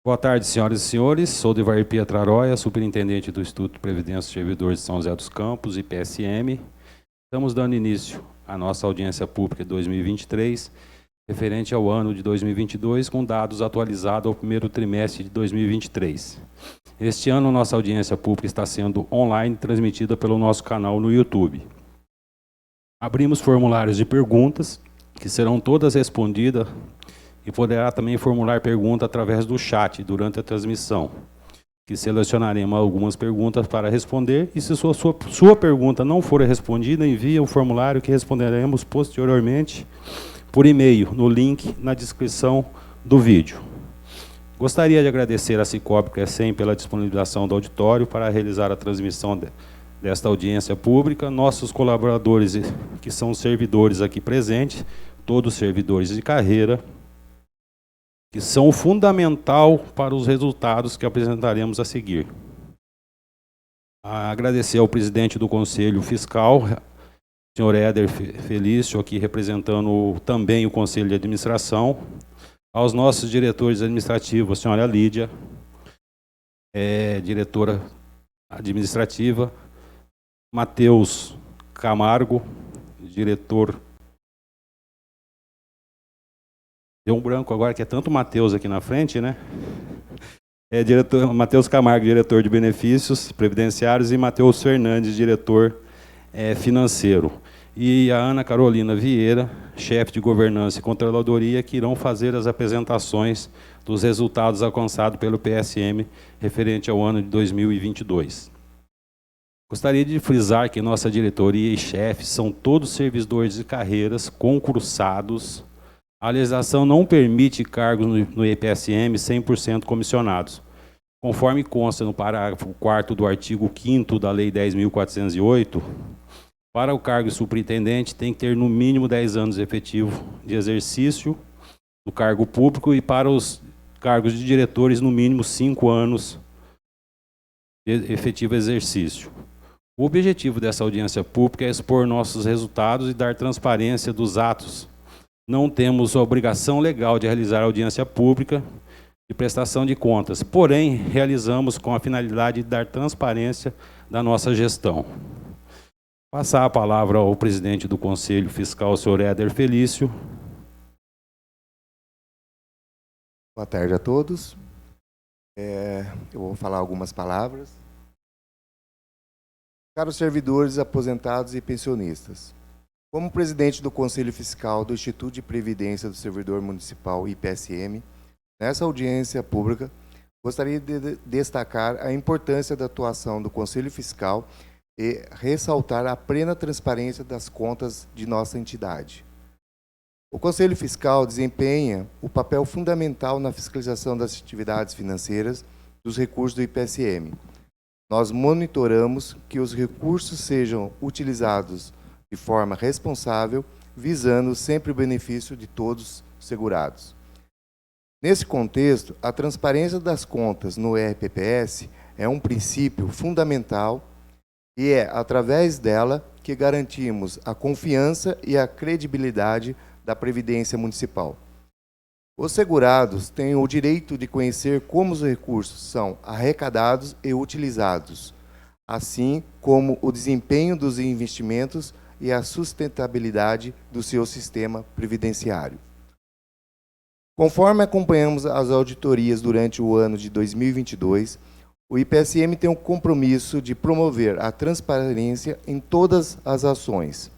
Boa tarde, senhoras e senhores. Sou Devair Pietraroia, superintendente do Instituto de Previdência dos Servidores de São José dos Campos, IPSM. Estamos dando início à nossa audiência pública de 2023, referente ao ano de 2022, com dados atualizados ao primeiro trimestre de 2023. Este ano, nossa audiência pública está sendo online, transmitida pelo nosso canal no YouTube. Abrimos formulários de perguntas, que serão todas respondidas, e poderá também formular pergunta através do chat durante a transmissão, que selecionaremos algumas perguntas para responder, e se sua pergunta não for respondida, envie o formulário que responderemos posteriormente por e-mail, no link na descrição do vídeo. Gostaria de agradecer a Cicobi Crescem pela disponibilização do auditório para realizar a transmissão desta audiência pública, nossos colaboradores, que são servidores aqui presentes, todos servidores de carreira, que são fundamental para os resultados que apresentaremos a seguir. Agradecer ao presidente do Conselho Fiscal, senhor Éder Felício, aqui representando também o Conselho de Administração, aos nossos diretores administrativos, a senhora Lídia, diretora administrativa, Matheus Camargo, diretor. Deu um branco agora, que é tanto Matheus aqui na frente, né? Matheus Camargo, diretor de benefícios previdenciários, e Matheus Fernandes, diretor financeiro. E a Ana Carolina Vieira, chefe de governança e controladoria, que irão fazer as apresentações dos resultados alcançados pelo PSM referente ao ano de 2022. Gostaria de frisar que nossa diretoria e chefes são todos servidores de carreiras concursados. A legislação não permite cargos no IPSM 100% comissionados. Conforme consta no parágrafo 4º do artigo 5º da Lei 10.408, para o cargo de superintendente tem que ter no mínimo 10 anos efetivo de exercício do cargo público, e para os cargos de diretores no mínimo 5 anos de efetivo exercício. O objetivo dessa audiência pública é expor nossos resultados e dar transparência dos atos. Não temos a obrigação legal de realizar audiência pública de prestação de contas, porém, realizamos com a finalidade de dar transparência da nossa gestão. Passar a palavra ao presidente do Conselho Fiscal, senhor Éder Felício. Boa tarde a todos. Eu vou falar algumas palavras. Caros servidores, aposentados e pensionistas, como presidente do Conselho Fiscal do Instituto de Previdência do Servidor Municipal, IPSM, nessa audiência pública, gostaria de destacar a importância da atuação do Conselho Fiscal e ressaltar a plena transparência das contas de nossa entidade. O Conselho Fiscal desempenha o papel fundamental na fiscalização das atividades financeiras dos recursos do IPSM. Nós monitoramos que os recursos sejam utilizados de forma responsável, visando sempre o benefício de todos os segurados. Nesse contexto, a transparência das contas no RPPS é um princípio fundamental e é através dela que garantimos a confiança e a credibilidade da Previdência Municipal. Os segurados têm o direito de conhecer como os recursos são arrecadados e utilizados, assim como o desempenho dos investimentos e a sustentabilidade do seu sistema previdenciário. Conforme acompanhamos as auditorias durante o ano de 2022, o IPSM tem o compromisso de promover a transparência em todas as ações.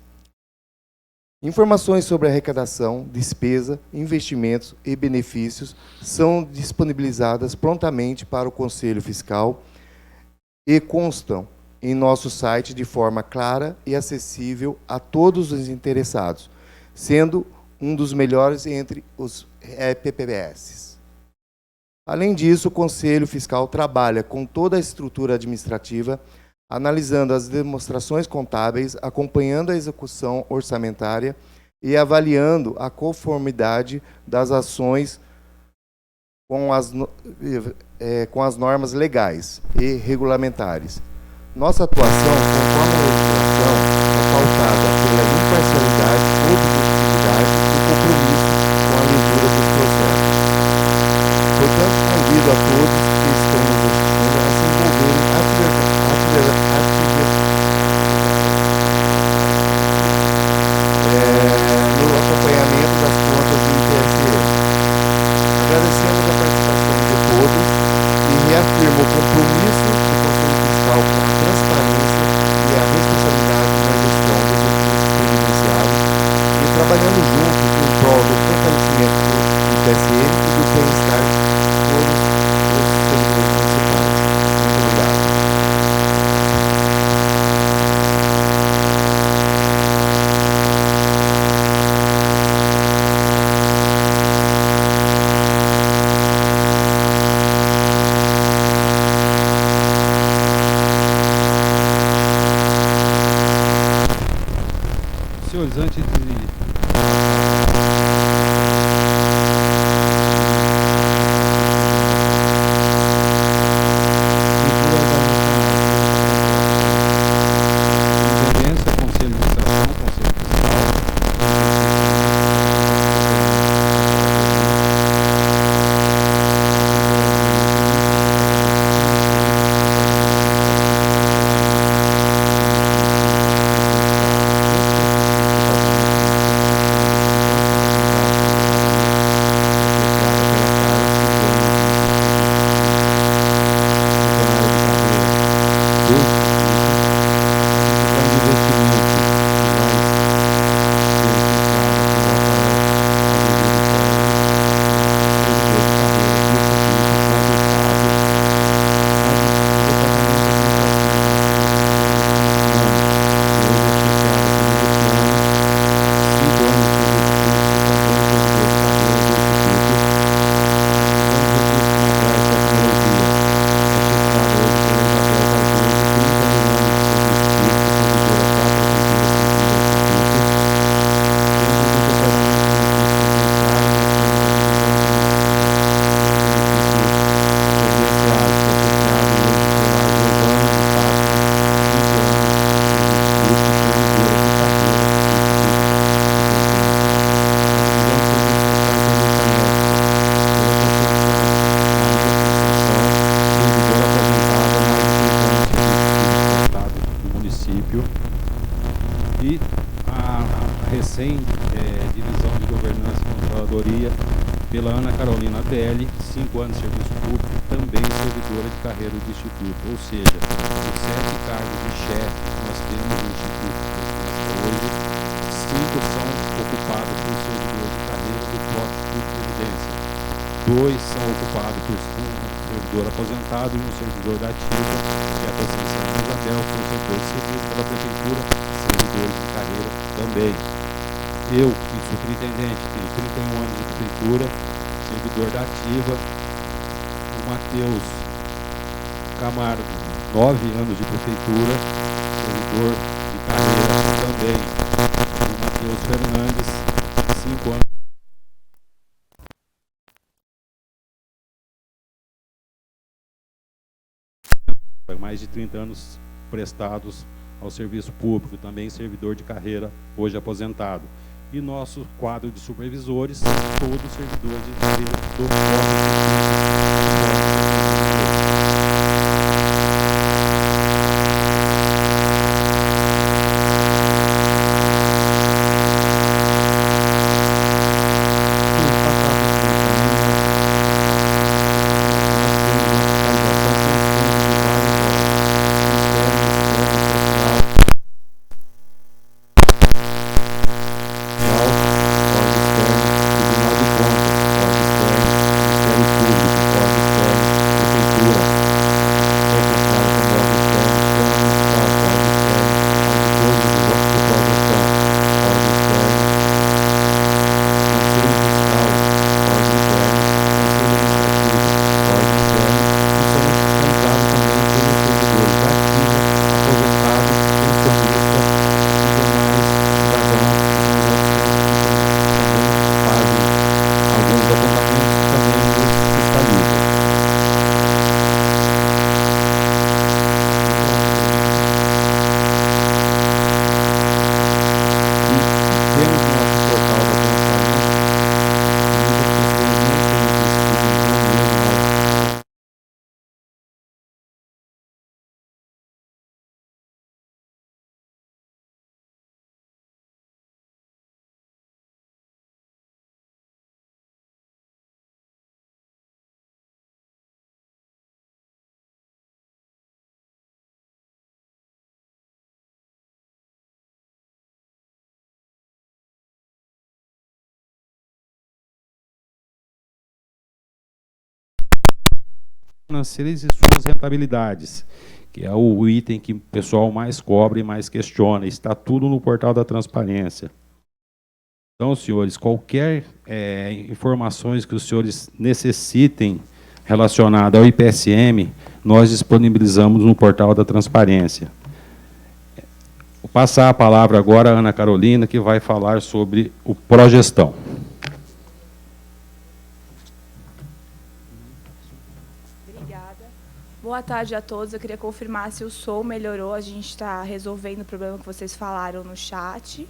Informações sobre arrecadação, despesa, investimentos e benefícios são disponibilizadas prontamente para o Conselho Fiscal e constam em nosso site de forma clara e acessível a todos os interessados, sendo um dos melhores entre os PPS. Além disso, o Conselho Fiscal trabalha com toda a estrutura administrativa, analisando as demonstrações contábeis, acompanhando a execução orçamentária e avaliando a conformidade das ações com as normas legais e regulamentares. Nossa atuação, conforme a legislação, é pautada pela imparcialidade, objetividade e compromisso com a leitura dos processos. Portanto, convido a todos que estão nos assistindo a se envolverem no acompanhamento das contas do IPSS. Agradecemos a participação de todos e reafirmo o compromisso do Conselho Fiscal com a transparência e a responsabilidade na gestão dos recursos previdenciários e trabalhando juntos em prol do fortalecimento do IPSM e do bem-estar de todos os servidores municipais. Muito obrigado. Senhores, antes de Conselho de Administração, Conselho Fiscal, e a divisão de governança e controladoria pela Ana Carolina Belli, 5 anos de serviço público, também servidora de carreira do Instituto. Ou seja, os 7 cargos de chefe que nós temos no Instituto hoje, 5 são ocupados por servidores de carreira do próprio Instituto de Previdência. 2 são ocupados por um servidor aposentado e um servidor da ativa, que é a Presidência de Isabel, que é um servidor de serviço pela Prefeitura, servidores de carreira também. Eu, subintendente, tenho 31 anos de prefeitura, servidor da ativa. O Matheus Camargo, 9 anos de prefeitura, servidor de carreira também. E o Matheus Fernandes, 5 anos. Mais de 30 anos prestados ao serviço público, também servidor de carreira, hoje aposentado. E nosso quadro de supervisores, todos servidores de carreira do Prefeitura, financeiras e suas rentabilidades, que é o item que o pessoal mais cobra e mais questiona. Está tudo no portal da transparência. Então, senhores, qualquer informações que os senhores necessitem relacionada ao IPSM, nós disponibilizamos no portal da transparência. Vou passar a palavra agora à Ana Carolina, que vai falar sobre o Progestão. Obrigada. Boa tarde a todos. Eu queria confirmar se o som melhorou. A gente está resolvendo o problema que vocês falaram no chat.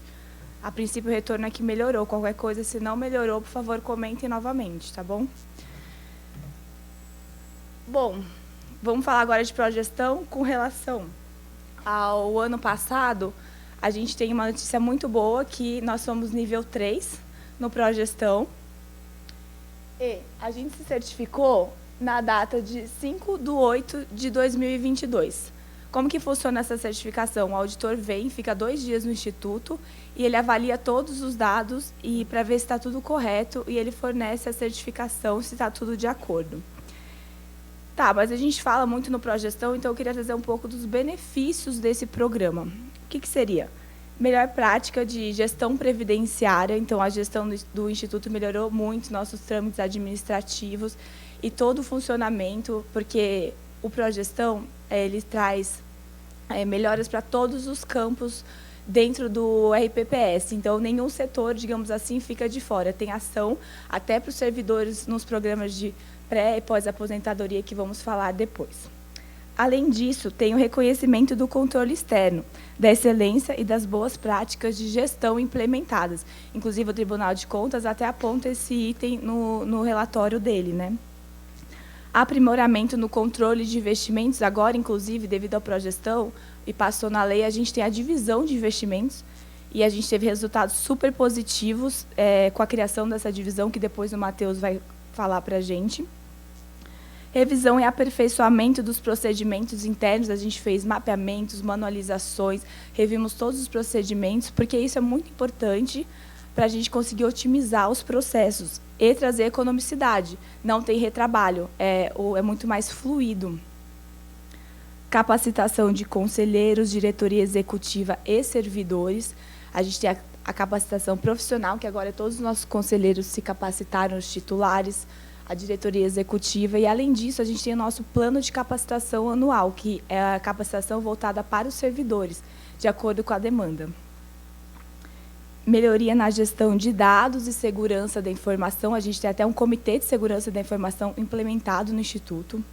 A princípio, o retorno é que melhorou. Qualquer coisa, se não melhorou, por favor, comentem novamente, tá bom? Bom, vamos falar agora de Progestão com relação ao ano passado. A gente tem uma notícia muito boa, que nós somos nível 3 no Progestão. E a gente se certificou na data de 5/8/2022. Como que funciona essa certificação? O auditor vem, fica 2 dias no Instituto e ele avalia todos os dados e para ver se está tudo correto e ele fornece a certificação se está tudo de acordo. Tá, mas a gente fala muito no Progestão, então eu queria trazer um pouco dos benefícios desse programa. O que seria? Melhor prática de gestão previdenciária, então a gestão do Instituto melhorou muito nossos trâmites administrativos e todo o funcionamento, porque o Progestão, ele traz melhoras para todos os campos dentro do RPPS. Então, nenhum setor, digamos assim, fica de fora. Tem ação até para os servidores nos programas de pré- e pós-aposentadoria, que vamos falar depois. Além disso, tem o reconhecimento do controle externo, da excelência e das boas práticas de gestão implementadas. Inclusive, o Tribunal de Contas até aponta esse item no relatório dele, né? Aprimoramento no controle de investimentos. Agora, inclusive, devido à Progestão, e passou na lei, a gente tem a divisão de investimentos, e a gente teve resultados super positivos com a criação dessa divisão, que depois o Matheus vai falar para a gente. Revisão e aperfeiçoamento dos procedimentos internos. A gente fez mapeamentos, manualizações, revimos todos os procedimentos, porque isso é muito importante para a gente conseguir otimizar os processos e trazer economicidade. Não tem retrabalho, é muito mais fluido. Capacitação de conselheiros, diretoria executiva e servidores. A gente tem a capacitação profissional, que agora todos os nossos conselheiros se capacitaram, os titulares, a diretoria executiva, e, além disso, a gente tem o nosso plano de capacitação anual, que é a capacitação voltada para os servidores, de acordo com a demanda. Melhoria na gestão de dados e segurança da informação. A gente tem até um comitê de segurança da informação implementado no Instituto.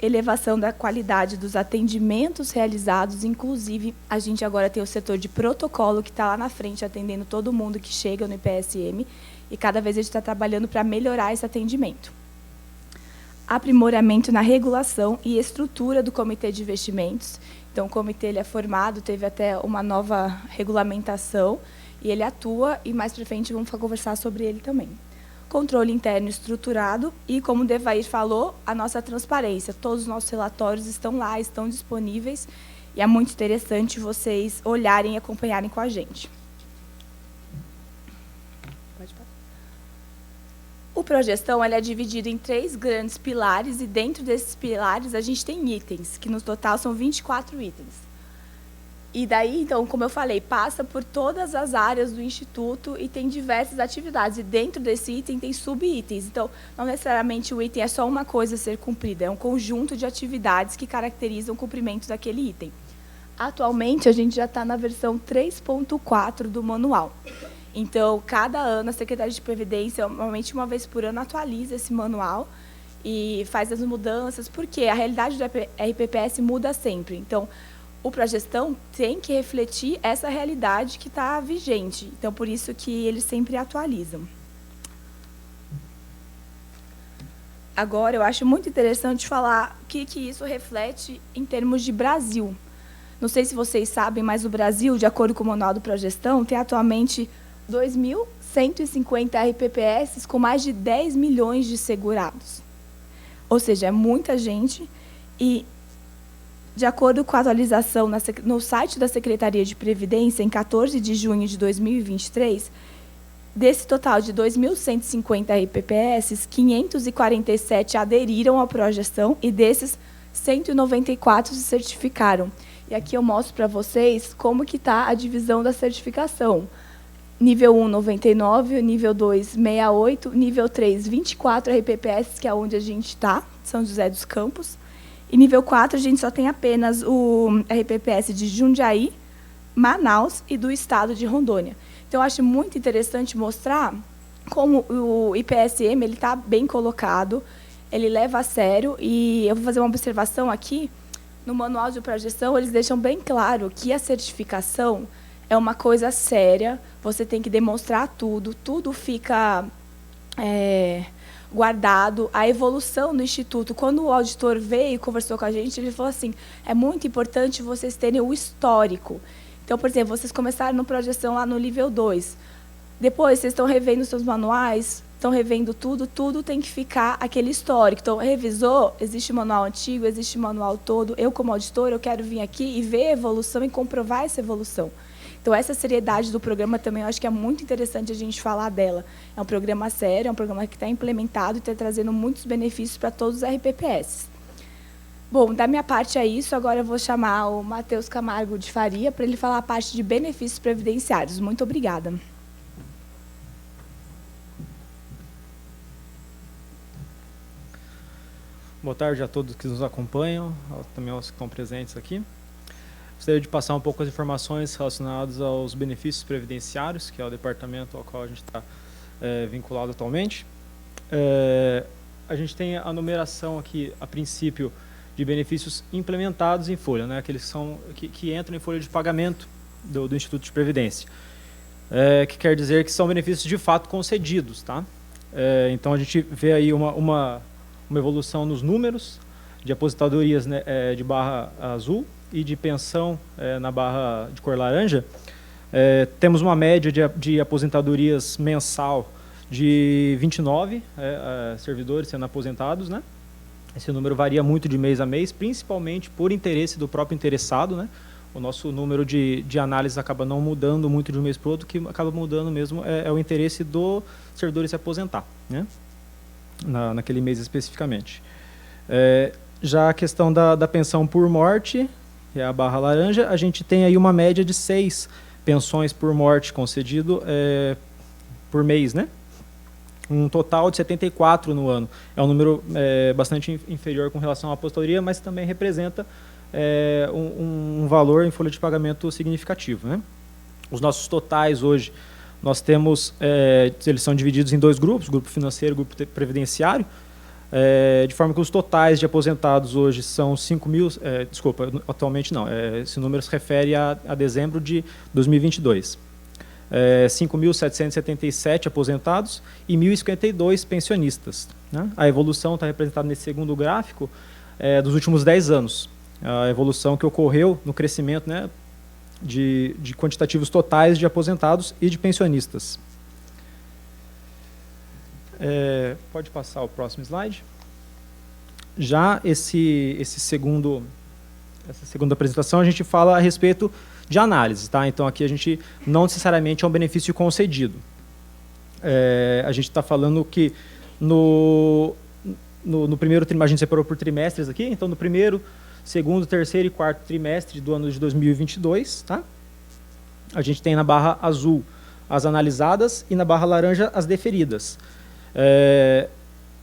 Elevação da qualidade dos atendimentos realizados, inclusive, a gente agora tem o setor de protocolo, que está lá na frente, atendendo todo mundo que chega no IPSM, e cada vez a gente está trabalhando para melhorar esse atendimento. Aprimoramento na regulação e estrutura do Comitê de Investimentos. Então, o comitê ele é formado, teve até uma nova regulamentação, e ele atua, e mais para frente vamos conversar sobre ele também. Controle interno estruturado e, como o Devair falou, a nossa transparência. Todos os nossos relatórios estão lá, estão disponíveis, e é muito interessante vocês olharem e acompanharem com a gente. O Progestão ele é dividido em 3 grandes pilares, e dentro desses pilares a gente tem itens, que no total são 24 itens. E daí, então, como eu falei, passa por todas as áreas do Instituto e tem diversas atividades. E dentro desse item tem sub-itens. Então, não necessariamente o item é só uma coisa a ser cumprida, é um conjunto de atividades que caracterizam o cumprimento daquele item. Atualmente, a gente já está na versão 3.4 do manual. Então, cada ano, a Secretaria de Previdência, normalmente uma vez por ano, atualiza esse manual e faz as mudanças, porque a realidade do RPPS muda sempre. Então, o Progestão tem que refletir essa realidade que está vigente. Então, por isso que eles sempre atualizam. Agora, eu acho muito interessante falar o que isso reflete em termos de Brasil. Não sei se vocês sabem, mas o Brasil, de acordo com o Manual do Progestão, tem atualmente 2.150 RPPS com mais de 10 milhões de segurados. Ou seja, é muita gente. E, de acordo com a atualização no site da Secretaria de Previdência, em 14 de junho de 2023, Desse total de 2.150 RPPS, 547 aderiram à projeção e desses 194 se certificaram. E aqui eu mostro para vocês como que está a divisão da certificação. Nível 1, 99, nível 2, 68, nível 3, 24 RPPS, que é onde a gente está, São José dos Campos. E nível 4, a gente só tem apenas o RPPS de Jundiaí, Manaus e do estado de Rondônia. Então, eu acho muito interessante mostrar como o IPSM está bem colocado, ele leva a sério, e eu vou fazer uma observação aqui. No manual de projeção, eles deixam bem claro que a certificação é uma coisa séria, você tem que demonstrar tudo, tudo fica guardado. A evolução do Instituto, quando o auditor veio e conversou com a gente, ele falou assim, é muito importante vocês terem o histórico. Então, por exemplo, vocês começaram no projeção lá no nível 2. Depois, vocês estão revendo os seus manuais, estão revendo tudo, tudo tem que ficar aquele histórico. Então, revisou, existe manual antigo, existe manual todo. Eu, como auditor, eu quero vir aqui e ver a evolução e comprovar essa evolução. Então, essa seriedade do programa também, eu acho que é muito interessante a gente falar dela. É um programa sério, é um programa que está implementado e está trazendo muitos benefícios para todos os RPPS. Bom, da minha parte é isso. Agora eu vou chamar o Matheus Camargo de Faria para ele falar a parte de benefícios previdenciários. Muito obrigada. Boa tarde a todos que nos acompanham, também aos que estão presentes aqui. Gostaria de passar um pouco as informações relacionadas aos benefícios previdenciários, que é o departamento ao qual a gente está vinculado atualmente. A gente tem a numeração aqui, a princípio, de benefícios implementados em folha, né, aqueles que entram em folha de pagamento do Instituto de Previdência, que quer dizer que são benefícios de fato concedidos. Tá? Então, a gente vê aí uma evolução nos números de aposentadorias, né, de barra azul e de pensão na barra de cor laranja. Temos uma média de aposentadorias mensal de 29 servidores sendo aposentados, né? Esse número varia muito de mês a mês, principalmente por interesse do próprio interessado, né? O nosso número de análise acaba não mudando muito de um mês para o outro, o que acaba mudando mesmo é o interesse do servidor se aposentar, né? Naquele mês especificamente. Já a questão da pensão por morte, que é a barra laranja, a gente tem aí uma média de 6 pensões por morte concedido por mês, né? Um total de 74 no ano. É um número bastante inferior com relação à aposentadoria, mas também representa um valor em folha de pagamento significativo, né? Os nossos totais hoje, nós temos, eles são divididos em 2 grupos, grupo financeiro e grupo previdenciário, de forma que os totais de aposentados hoje são 5 mil, desculpa, atualmente não, esse número se refere a dezembro de 2022. 5.777 aposentados e 1.052 pensionistas, né? A evolução está representada nesse segundo gráfico dos últimos 10 anos. A evolução que ocorreu no crescimento, né, de quantitativos totais de aposentados e de pensionistas. Pode passar o próximo slide. Já essa segunda apresentação, a gente fala a respeito de análise, tá? Então, aqui a gente não necessariamente é um benefício concedido. A gente está falando que no primeiro trimestre, a gente separou por trimestres aqui, então no primeiro, segundo, terceiro e quarto trimestre do ano de 2022, tá? A gente tem na barra azul as analisadas e na barra laranja as deferidas.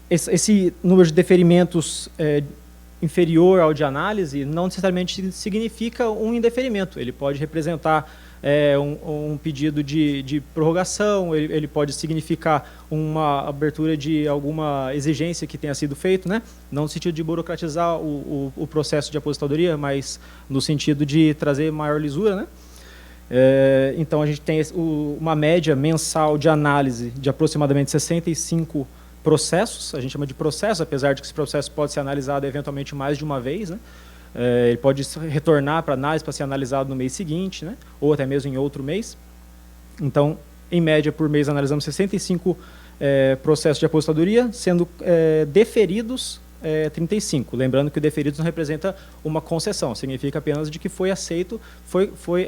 Esse número de deferimentos inferior ao de análise não necessariamente significa um indeferimento. Ele pode representar um pedido de prorrogação, ele pode significar uma abertura de alguma exigência que tenha sido feito, né? Não no sentido de burocratizar o processo de aposentadoria, mas no sentido de trazer maior lisura, né? Então, a gente tem uma média mensal de análise de aproximadamente 65 processos, a gente chama de processo, apesar de que esse processo pode ser analisado eventualmente mais de uma vez, né? Ele pode retornar para análise para ser analisado no mês seguinte, né? Ou até mesmo em outro mês. Então, em média, por mês, analisamos 65 processos de aposentadoria, sendo deferidos 35. Lembrando que o deferidos não representa uma concessão, significa apenas de que foi aceito, foi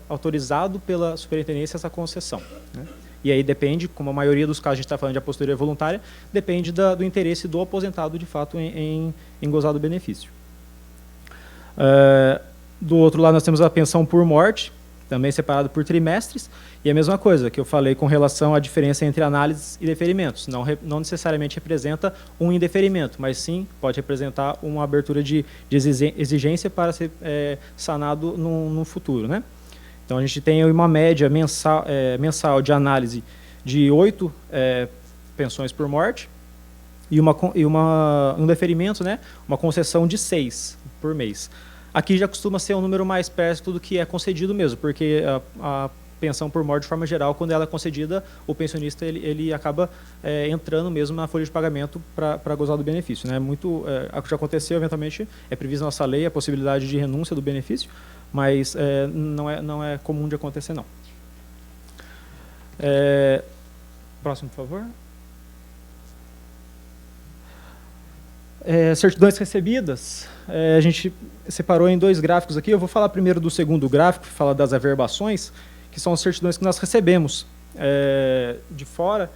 autorizado pela superintendência essa concessão, né? E aí depende, como a maioria dos casos a gente está falando de aposentadoria voluntária, depende do interesse do aposentado, de fato, em gozar do benefício. Do outro lado, nós temos a pensão por morte, também separado por trimestres, e a mesma coisa que eu falei com relação à diferença entre análises e deferimentos. Não necessariamente representa um indeferimento, mas sim pode representar uma abertura de exigência para ser sanado no futuro, né? Então, a gente tem uma média mensal de análise de 8 pensões por morte e um deferimento, né? Uma concessão de 6 por mês. Aqui já costuma ser um número mais perto do que é concedido mesmo, porque a pensão por morte, de forma geral, quando ela é concedida, o pensionista ele acaba entrando mesmo na folha de pagamento para gozar do benefício, né? Já aconteceu, eventualmente, é prevista na nossa lei a possibilidade de renúncia do benefício, mas não é comum de acontecer, não. Próximo, por favor. Certidões recebidas, a gente separou em 2 gráficos aqui. Eu vou falar primeiro do segundo gráfico, falar das averbações, que são as certidões que nós recebemos de fora.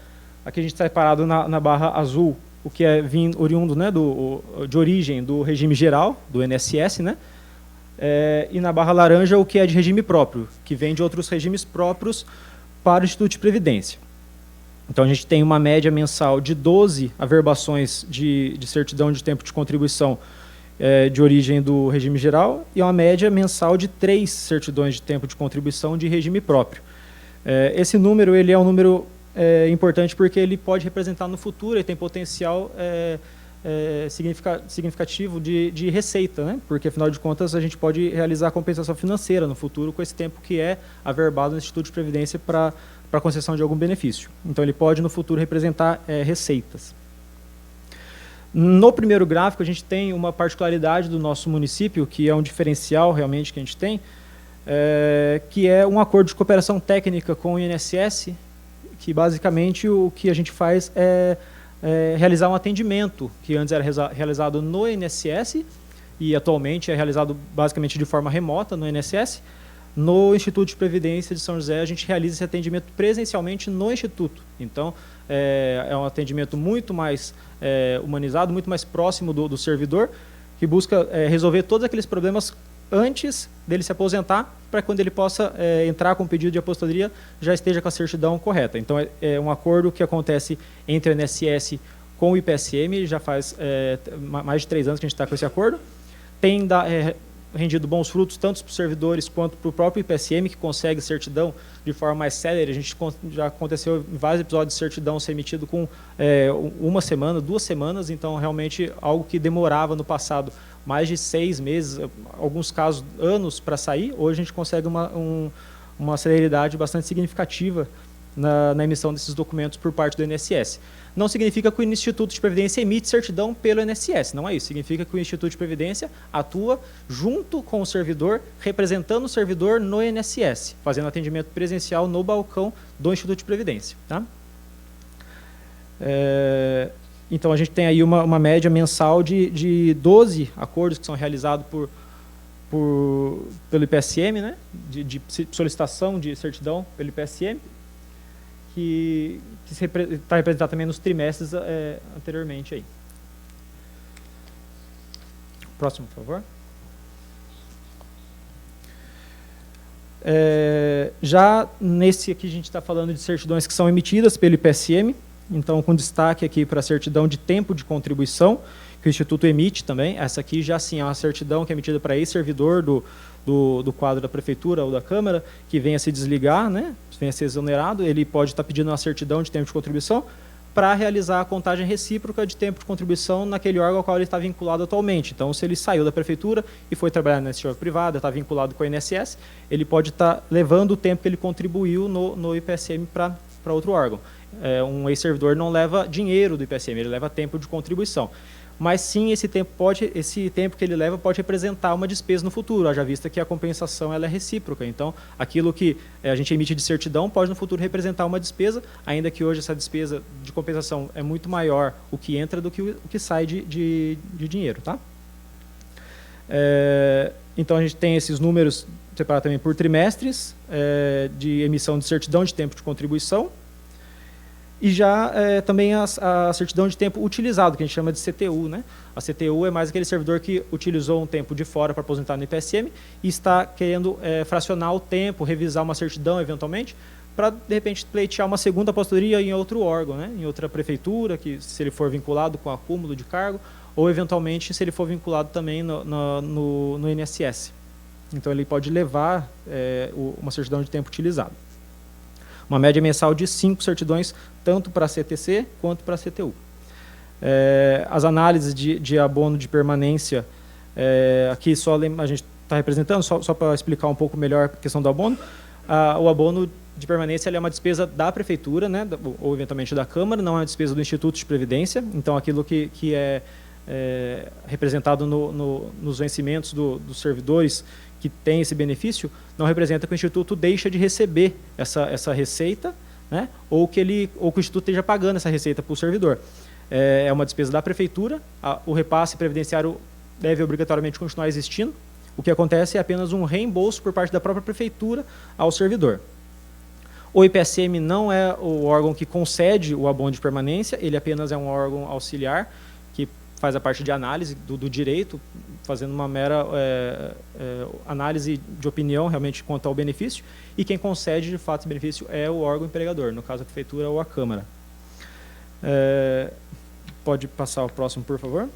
Aqui a gente está separado na barra azul, o que é oriundo, né, de origem do regime geral, do INSS, né, e na barra laranja o que é de regime próprio, que vem de outros regimes próprios para o Instituto de Previdência. Então, a gente tem uma média mensal de 12 averbações de certidão de tempo de contribuição de origem do regime geral e uma média mensal de 3 certidões de tempo de contribuição de regime próprio. Esse número ele é um número importante porque ele pode representar no futuro e tem potencial significativo de receita, né? Porque, afinal de contas, a gente pode realizar compensação financeira no futuro com esse tempo que é averbado no Instituto de Previdência para concessão de algum benefício. Então, ele pode, no futuro, representar receitas. No primeiro gráfico, a gente tem uma particularidade do nosso município, que é um diferencial, realmente, que a gente tem, que é um acordo de cooperação técnica com o INSS, que, basicamente, o que a gente faz é realizar um atendimento, que antes era realizado no INSS, e atualmente é realizado, basicamente, de forma remota no INSS. No Instituto de Previdência de São José, a gente realiza esse atendimento presencialmente no Instituto. Então, é um atendimento muito mais humanizado, muito mais próximo do servidor, que busca resolver todos aqueles problemas antes dele se aposentar, para quando ele possa entrar com o pedido de aposentadoria, já esteja com a certidão correta. Então, é um acordo que acontece entre o INSS com o IPSM, já faz mais de 3 anos que a gente está com esse acordo. Tem rendido bons frutos, tanto para os servidores quanto para o próprio IPSM, que consegue certidão de forma mais célere. A gente já aconteceu em vários episódios de certidão ser emitido com 1 semana, 2 semanas, então realmente algo que demorava no passado mais de 6 meses, alguns casos anos para sair, hoje a gente consegue uma celeridade bastante significativa na emissão desses documentos por parte do INSS. Não significa que o Instituto de Previdência emite certidão pelo INSS, não é isso. Significa que o Instituto de Previdência atua junto com o servidor, representando o servidor no INSS, fazendo atendimento presencial no balcão do Instituto de Previdência. Tá? Então, a gente tem aí uma média mensal de 12 acordos que são realizados pelo IPSM, né? de solicitação de certidão pelo IPSM, que está representado também nos trimestres anteriormente. Aí. Próximo, por favor. Já nesse aqui a gente está falando de certidões que são emitidas pelo IPSM, então com destaque aqui para a certidão de tempo de contribuição, que o Instituto emite também. Essa aqui já sim é uma certidão que é emitida para ex-servidor do quadro da Prefeitura ou da Câmara, que venha se desligar, né, venha ser exonerado, ele pode estar pedindo uma certidão de tempo de contribuição para realizar a contagem recíproca de tempo de contribuição naquele órgão ao qual ele está vinculado atualmente. Então, se ele saiu da Prefeitura e foi trabalhar na iniciativa privada, está vinculado com a INSS, ele pode estar levando o tempo que ele contribuiu no IPSM para outro órgão. Um ex-servidor não leva dinheiro do IPSM, ele leva tempo de contribuição. Mas sim, esse tempo que ele leva pode representar uma despesa no futuro, haja vista que a compensação ela é recíproca. Então, aquilo que a gente emite de certidão pode no futuro representar uma despesa, ainda que hoje essa despesa de compensação é muito maior o que entra do que o que sai de dinheiro. Tá? Então, a gente tem esses números separados também por trimestres de emissão de certidão de tempo de contribuição. E já também a certidão de tempo utilizado, que a gente chama de CTU, né? A CTU é mais aquele servidor que utilizou um tempo de fora para aposentar no IPSM e está querendo fracionar o tempo, revisar uma certidão eventualmente, para, de repente, pleitear uma segunda aposentadoria em outro órgão, né? Em outra prefeitura, que se ele for vinculado com acúmulo de cargo, ou, eventualmente, se ele for vinculado também no INSS. Então, ele pode levar uma certidão de tempo utilizado. Uma média mensal de 5 certidões, tanto para a CTC quanto para a CTU. As análises de abono de permanência, aqui só a gente está representando, só para explicar um pouco melhor a questão do abono. O abono de permanência é uma despesa da prefeitura, né, ou eventualmente da Câmara, não é uma despesa do Instituto de Previdência. Então, aquilo que é representado nos vencimentos dos servidores que tem esse benefício, não representa que o Instituto deixa de receber essa receita, né, ou que o Instituto esteja pagando essa receita para o servidor. É uma despesa da prefeitura, o repasse previdenciário deve obrigatoriamente continuar existindo. O que acontece é apenas um reembolso por parte da própria prefeitura ao servidor. O IPSM não é o órgão que concede o abono de permanência, ele apenas é um órgão auxiliar, que faz a parte de análise do direito, fazendo uma mera análise de opinião realmente quanto ao benefício, e quem concede de fato esse benefício é o órgão empregador, no caso a prefeitura ou a Câmara. Pode passar o próximo, por favor.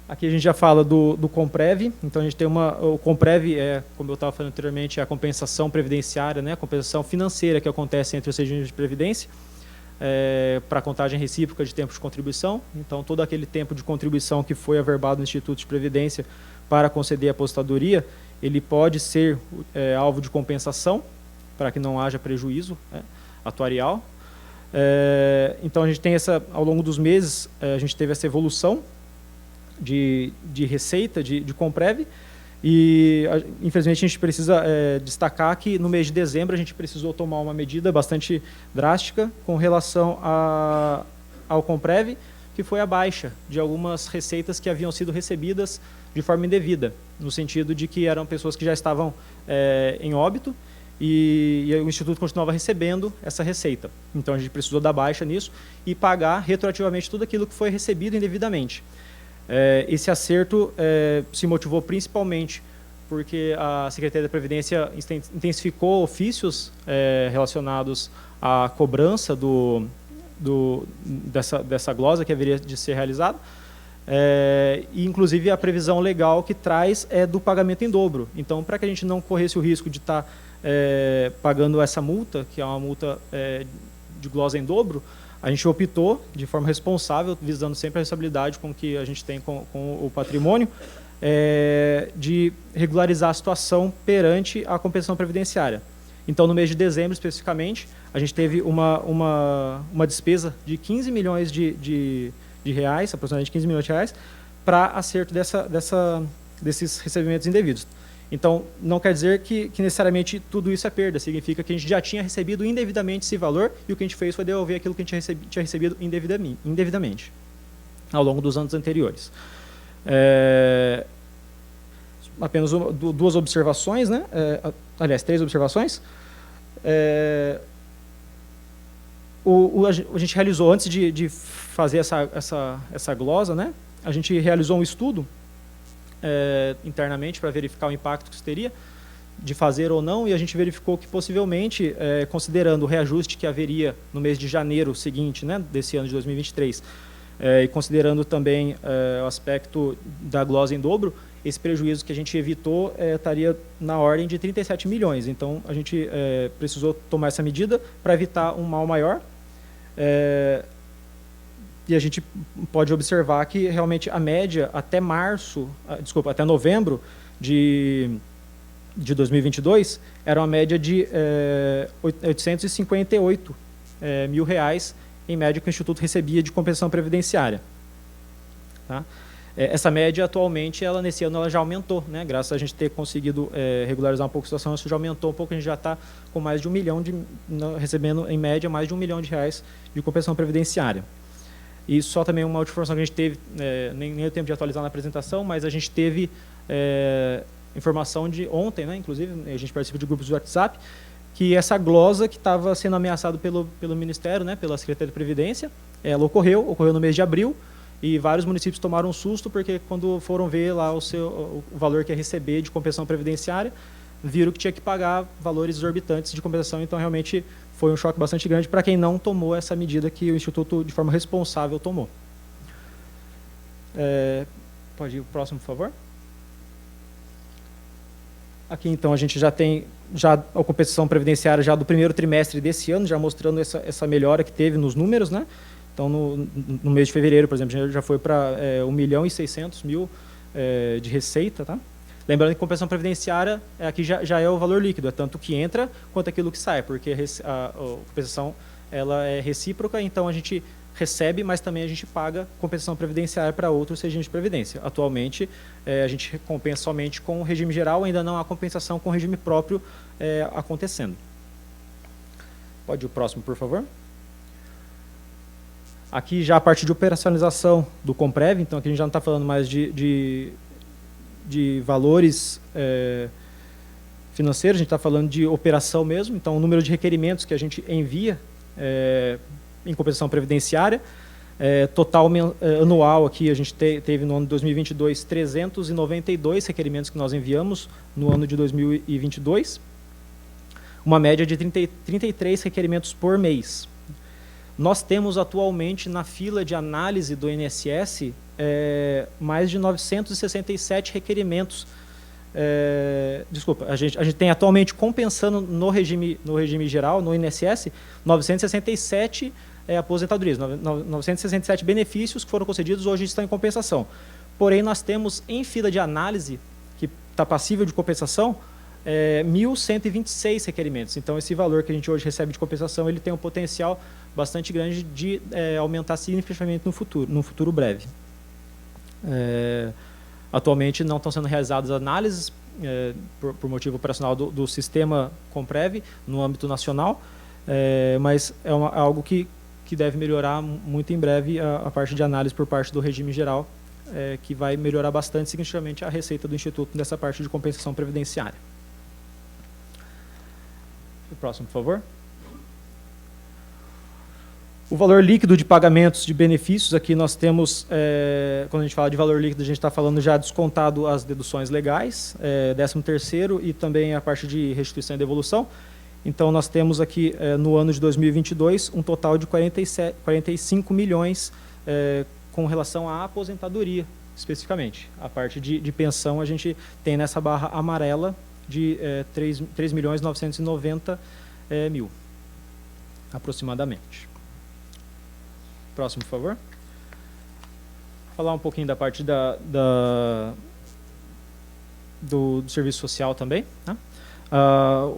Aqui a gente já fala do Comprev, então a gente tem o Comprev, como eu estava falando anteriormente, é a compensação previdenciária, né, a compensação financeira que acontece entre os regimes de previdência, para a contagem recíproca de tempo de contribuição. Então, todo aquele tempo de contribuição que foi averbado no Instituto de Previdência para conceder a aposentadoria, ele pode ser alvo de compensação, para que não haja prejuízo atuarial. Então, a gente tem ao longo dos meses, a gente teve essa evolução de receita de Comprev, e infelizmente a gente precisa destacar que no mês de dezembro a gente precisou tomar uma medida bastante drástica com relação ao Comprev, que foi a baixa de algumas receitas que haviam sido recebidas de forma indevida, no sentido de que eram pessoas que já estavam em óbito e o Instituto continuava recebendo essa receita. Então a gente precisou dar baixa nisso e pagar retroativamente tudo aquilo que foi recebido indevidamente. Esse acerto se motivou principalmente porque a Secretaria da Previdência intensificou ofícios relacionados à cobrança dessa glosa que haveria de ser realizada, e inclusive a previsão legal que traz é do pagamento em dobro. Então, para que a gente não corresse o risco de estar pagando essa multa, que é uma multa de glosa em dobro, a gente optou, de forma responsável, visando sempre a responsabilidade com que a gente tem com o patrimônio, de regularizar a situação perante a compensação previdenciária. Então, no mês de dezembro, especificamente, a gente teve uma despesa de 15 milhões de reais, aproximadamente 15 milhões de reais, para acerto desses recebimentos indevidos. Então, não quer dizer que necessariamente tudo isso é perda, significa que a gente já tinha recebido indevidamente esse valor e o que a gente fez foi devolver aquilo que a gente tinha recebido indevidamente ao longo dos anos anteriores. Apenas duas observações, né? Aliás, 3 observações. A gente realizou, antes de fazer essa glosa, né? A gente realizou um estudo internamente para verificar o impacto que isso teria de fazer ou não, e a gente verificou que possivelmente, considerando o reajuste que haveria no mês de janeiro seguinte, né, desse ano de 2023, e considerando também o aspecto da glosa em dobro, esse prejuízo que a gente evitou estaria na ordem de 37 milhões. Então, a gente precisou tomar essa medida para evitar um mal maior. E a gente pode observar que realmente a média até até novembro de 2022 era uma média de 858 mil reais em média que o Instituto recebia de compensação previdenciária. Tá? Essa média atualmente, nesse ano, ela já aumentou, né? Graças a gente ter conseguido regularizar um pouco a situação, isso já aumentou um pouco, a gente já está com mais de 1 milhão, recebendo em média mais de 1 milhão de reais de compensação previdenciária. E só também uma outra informação que a gente teve, nem o tempo de atualizar na apresentação, mas a gente teve informação de ontem, né, inclusive, a gente participa de grupos de WhatsApp, que essa glosa que estava sendo ameaçada pelo Ministério, né, pela Secretaria de Previdência, ela ocorreu no mês de abril, e vários municípios tomaram um susto, porque quando foram ver lá o valor que ia receber de compensação previdenciária, viram que tinha que pagar valores exorbitantes de compensação, então realmente foi um choque bastante grande para quem não tomou essa medida que o Instituto, de forma responsável, tomou. Pode ir o próximo, por favor? Aqui, então, a gente já tem a compensação previdenciária já do primeiro trimestre desse ano, já mostrando essa melhora que teve nos números, né? Então, no mês de fevereiro, por exemplo, já foi para 1.600.000 de receita, tá? Lembrando que a compensação previdenciária aqui já é o valor líquido, é tanto que entra quanto aquilo que sai, porque a compensação ela é recíproca, então a gente recebe, mas também a gente paga compensação previdenciária para outros regimes de previdência. Atualmente, a gente compensa somente com o regime geral, ainda não há compensação com o regime próprio acontecendo. Pode ir o próximo, por favor. Aqui já a parte de operacionalização do Comprev, então aqui a gente já não está falando mais de valores financeiros, a gente está falando de operação mesmo, então o número de requerimentos que a gente envia em compensação previdenciária, total anual aqui a gente teve no ano de 2022 392 requerimentos que nós enviamos no ano de 2022, uma média de 33 requerimentos por mês. Nós temos atualmente na fila de análise do INSS mais de 967 requerimentos. Desculpa, a gente tem atualmente compensando no regime geral, no INSS, 967 aposentadorias, 967 benefícios que foram concedidos, hoje estão em compensação. Porém, nós temos em fila de análise, que está passível de compensação, 1.126 requerimentos. Então, esse valor que a gente hoje recebe de compensação, ele tem um potencial bastante grande de aumentar significativamente no futuro breve. Atualmente não estão sendo realizadas análises por motivo operacional do sistema Comprev no âmbito nacional, mas é algo que deve melhorar muito em breve a parte de análise por parte do regime geral, que vai melhorar bastante significativamente a receita do Instituto nessa parte de compensação previdenciária. O próximo, por favor. O valor líquido de pagamentos de benefícios, aqui nós temos, quando a gente fala de valor líquido, a gente está falando já descontado as deduções legais, 13º e também a parte de restituição e devolução. Então, nós temos aqui, no ano de 2022, um total de 45 milhões com relação à aposentadoria, especificamente. A parte de pensão, a gente tem nessa barra amarela de 3.990.000, aproximadamente. Próximo, por favor. Falar um pouquinho da parte do serviço social também, né?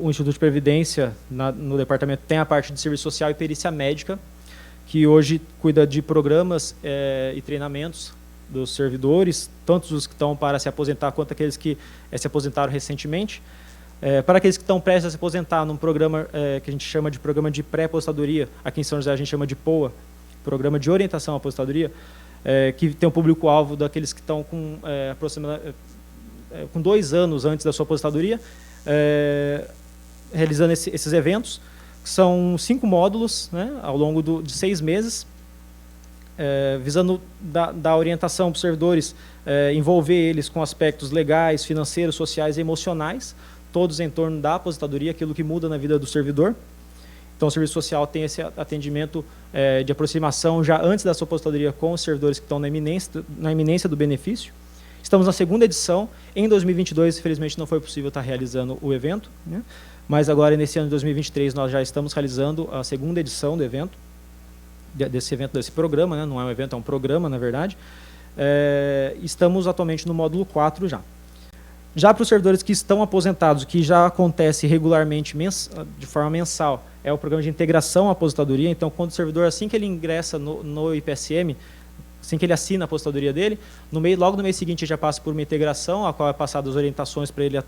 O Instituto de Previdência, no departamento, tem a parte de serviço social e perícia médica, que hoje cuida de programas e treinamentos dos servidores, tanto os que estão para se aposentar quanto aqueles que se aposentaram recentemente. Para aqueles que estão prestes a se aposentar num programa que a gente chama de programa de pré-aposentadoria, aqui em São José a gente chama de POA, Programa de Orientação à Aposentadoria, que tem um público-alvo daqueles que estão com aproximadamente com 2 anos antes da sua aposentadoria, realizando esses eventos, que são 5 módulos, né, ao longo de 6 meses, visando dar orientação para os servidores, envolver eles com aspectos legais, financeiros, sociais e emocionais, todos em torno da aposentadoria, aquilo que muda na vida do servidor. Então, o Serviço Social tem esse atendimento de aproximação já antes da sua aposentadoria com os servidores que estão na iminência do benefício. Estamos na 2ª edição. Em 2022, infelizmente, não foi possível estar realizando o evento, né? Mas agora, nesse ano de 2023, nós já estamos realizando a 2ª edição do evento, desse programa, né? Não é um evento, é um programa, na verdade. Estamos atualmente no módulo 4 já. Já para os servidores que estão aposentados, que já acontece regularmente, de forma mensal, é o programa de integração à aposentadoria. Então, quando o servidor, assim que ele ingressa no IPSM, assim que ele assina a aposentadoria dele, logo no mês seguinte ele já passa por uma integração, a qual é passada as orientações para ele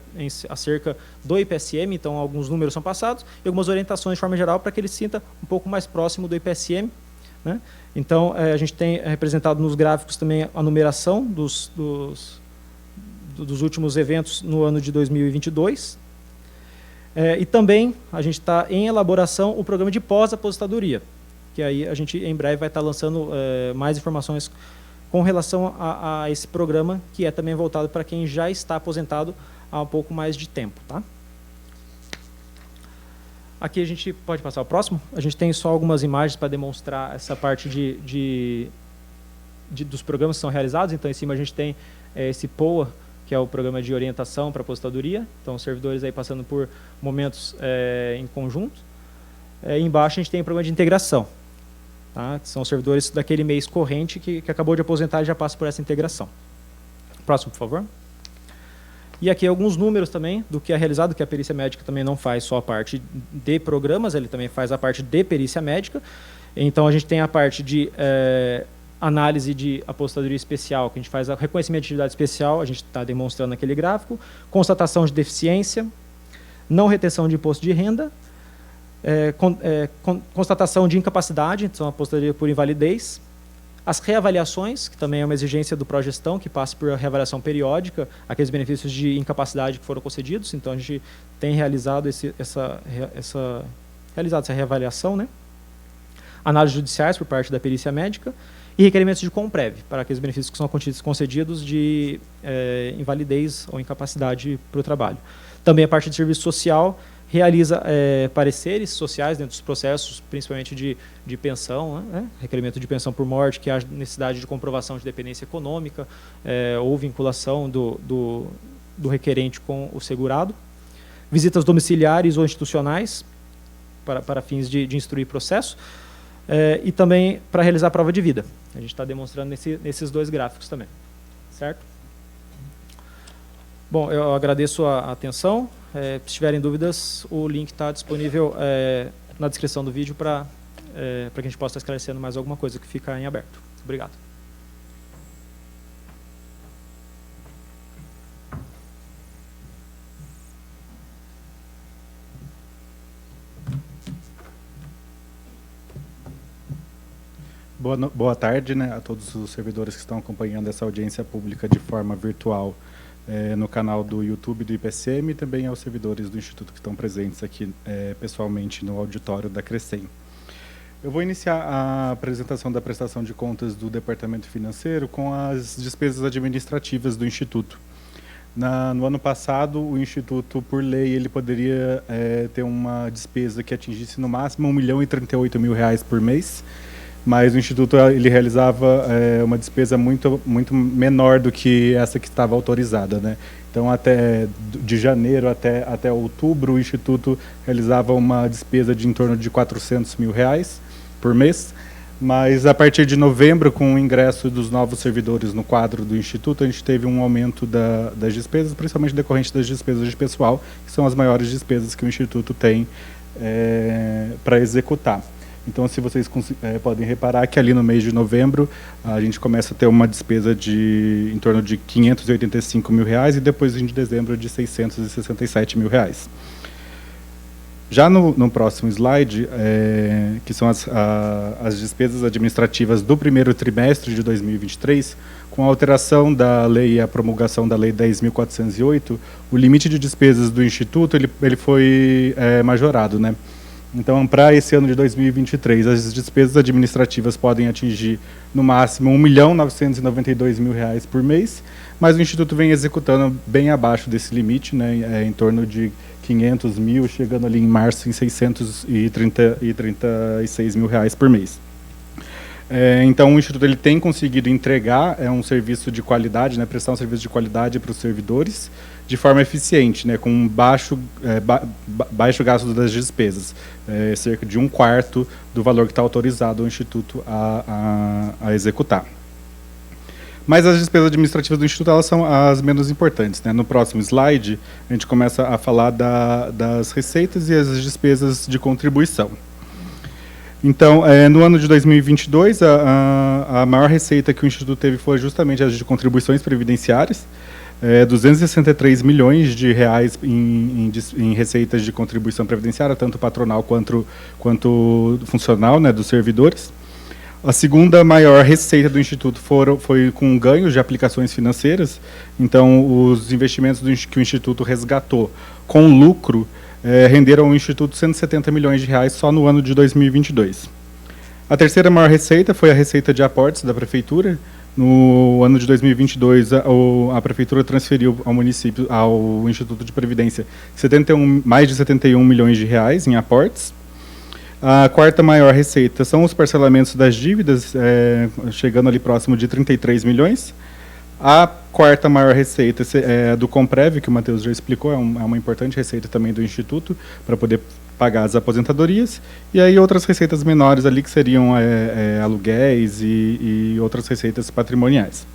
acerca do IPSM, então alguns números são passados, e algumas orientações de forma geral para que ele se sinta um pouco mais próximo do IPSM, né? Então, a gente tem representado nos gráficos também a numeração dos últimos eventos no ano de 2022. E também a gente está em elaboração o programa de pós-aposentadoria, que aí a gente em breve vai estar lançando mais informações com relação a esse programa, que é também voltado para quem já está aposentado há um pouco mais de tempo. Tá? Aqui a gente pode passar ao próximo. A gente tem só algumas imagens para demonstrar essa parte dos programas que são realizados. Então, em cima a gente tem esse POA, que é o programa de orientação para aposentadoria. Então, os servidores aí passando por momentos em conjunto. Embaixo a gente tem o programa de integração, tá? Que são os servidores daquele mês corrente que acabou de aposentar e já passa por essa integração. Próximo, por favor. E aqui alguns números também do que é realizado, que a perícia médica também não faz só a parte de programas, ele também faz a parte de perícia médica. Então, a gente tem a parte de análise de aposentadoria especial, que a gente faz reconhecimento de atividade especial, a gente está demonstrando naquele gráfico, constatação de deficiência, não retenção de imposto de renda, constatação de incapacidade, então aposentadoria por invalidez, as reavaliações, que também é uma exigência do Progestão, que passa por reavaliação periódica, aqueles benefícios de incapacidade que foram concedidos, então a gente tem realizado essa reavaliação, né? Análises judiciais por parte da perícia médica e requerimentos de Comprev, para aqueles benefícios que são concedidos de invalidez ou incapacidade para o trabalho. Também a parte de serviço social realiza pareceres sociais dentro dos processos, principalmente de pensão, né? Requerimento de pensão por morte, que há necessidade de comprovação de dependência econômica ou vinculação do requerente com o segurado. Visitas domiciliares ou institucionais para fins de instruir processo. E também para realizar a prova de vida. A gente está demonstrando nesses dois gráficos também. Certo? Bom, eu agradeço a atenção. Se tiverem dúvidas, o link está disponível na descrição do vídeo para que a gente possa estar esclarecendo mais alguma coisa que fica em aberto. Obrigado. Boa tarde, né, a todos os servidores que estão acompanhando essa audiência pública de forma virtual no canal do YouTube do IPSM e também aos servidores do Instituto que estão presentes aqui pessoalmente no auditório da Crescem. Eu vou iniciar a apresentação da prestação de contas do Departamento Financeiro com as despesas administrativas do Instituto. No ano passado, o Instituto, por lei, ele poderia ter uma despesa que atingisse no máximo R$1.038.000 por mês, mas o Instituto ele realizava uma despesa muito menor do que essa que estava autorizada, né? Então, de janeiro até outubro, o Instituto realizava uma despesa de em torno de R$400.000 por mês, mas a partir de novembro, com o ingresso dos novos servidores no quadro do Instituto, a gente teve um aumento das despesas, principalmente decorrente das despesas de pessoal, que são as maiores despesas que o Instituto tem para executar. Então, se vocês podem reparar que ali no mês de novembro, a gente começa a ter uma despesa de em torno de R$585.000 e depois em dezembro de R$667.000. Já no próximo slide, que são as despesas administrativas do primeiro trimestre de 2023, com a alteração da lei e a promulgação da Lei 10.408, o limite de despesas do Instituto ele foi majorado, né? Então, para esse ano de 2023, as despesas administrativas podem atingir, no máximo, R$1.992.000 por mês, mas o Instituto vem executando bem abaixo desse limite, né, em torno de R$500.000, chegando ali em março em R$636.000 por mês. Então, o Instituto ele tem conseguido entregar um serviço de qualidade, né, prestar um serviço de qualidade para os servidores, de forma eficiente, né, com baixo gasto das despesas, cerca de 1/4 do valor que está autorizado ao Instituto a executar. Mas as despesas administrativas do Instituto elas são as menos importantes, né? No próximo slide, a gente começa a falar das receitas e as despesas de contribuição. Então, no ano de 2022, a maior receita que o Instituto teve foi justamente as de contribuições previdenciárias, R$263 milhões em receitas de contribuição previdenciária, tanto patronal quanto funcional, né, dos servidores. A segunda maior receita do Instituto foi com ganhos de aplicações financeiras. Então, os investimentos que o Instituto resgatou com lucro renderam ao Instituto 170 milhões de reais só no ano de 2022. A terceira maior receita foi a receita de aportes da Prefeitura. No ano de 2022, a Prefeitura transferiu ao município, ao Instituto de Previdência, mais de 71 milhões de reais em aportes. A quarta maior receita são os parcelamentos das dívidas, chegando ali próximo de 33 milhões. A quarta maior receita é do Comprev, que o Matheus já explicou, é uma importante receita também do Instituto, para poder pagar as aposentadorias. E aí outras receitas menores ali, que seriam aluguéis e outras receitas patrimoniais.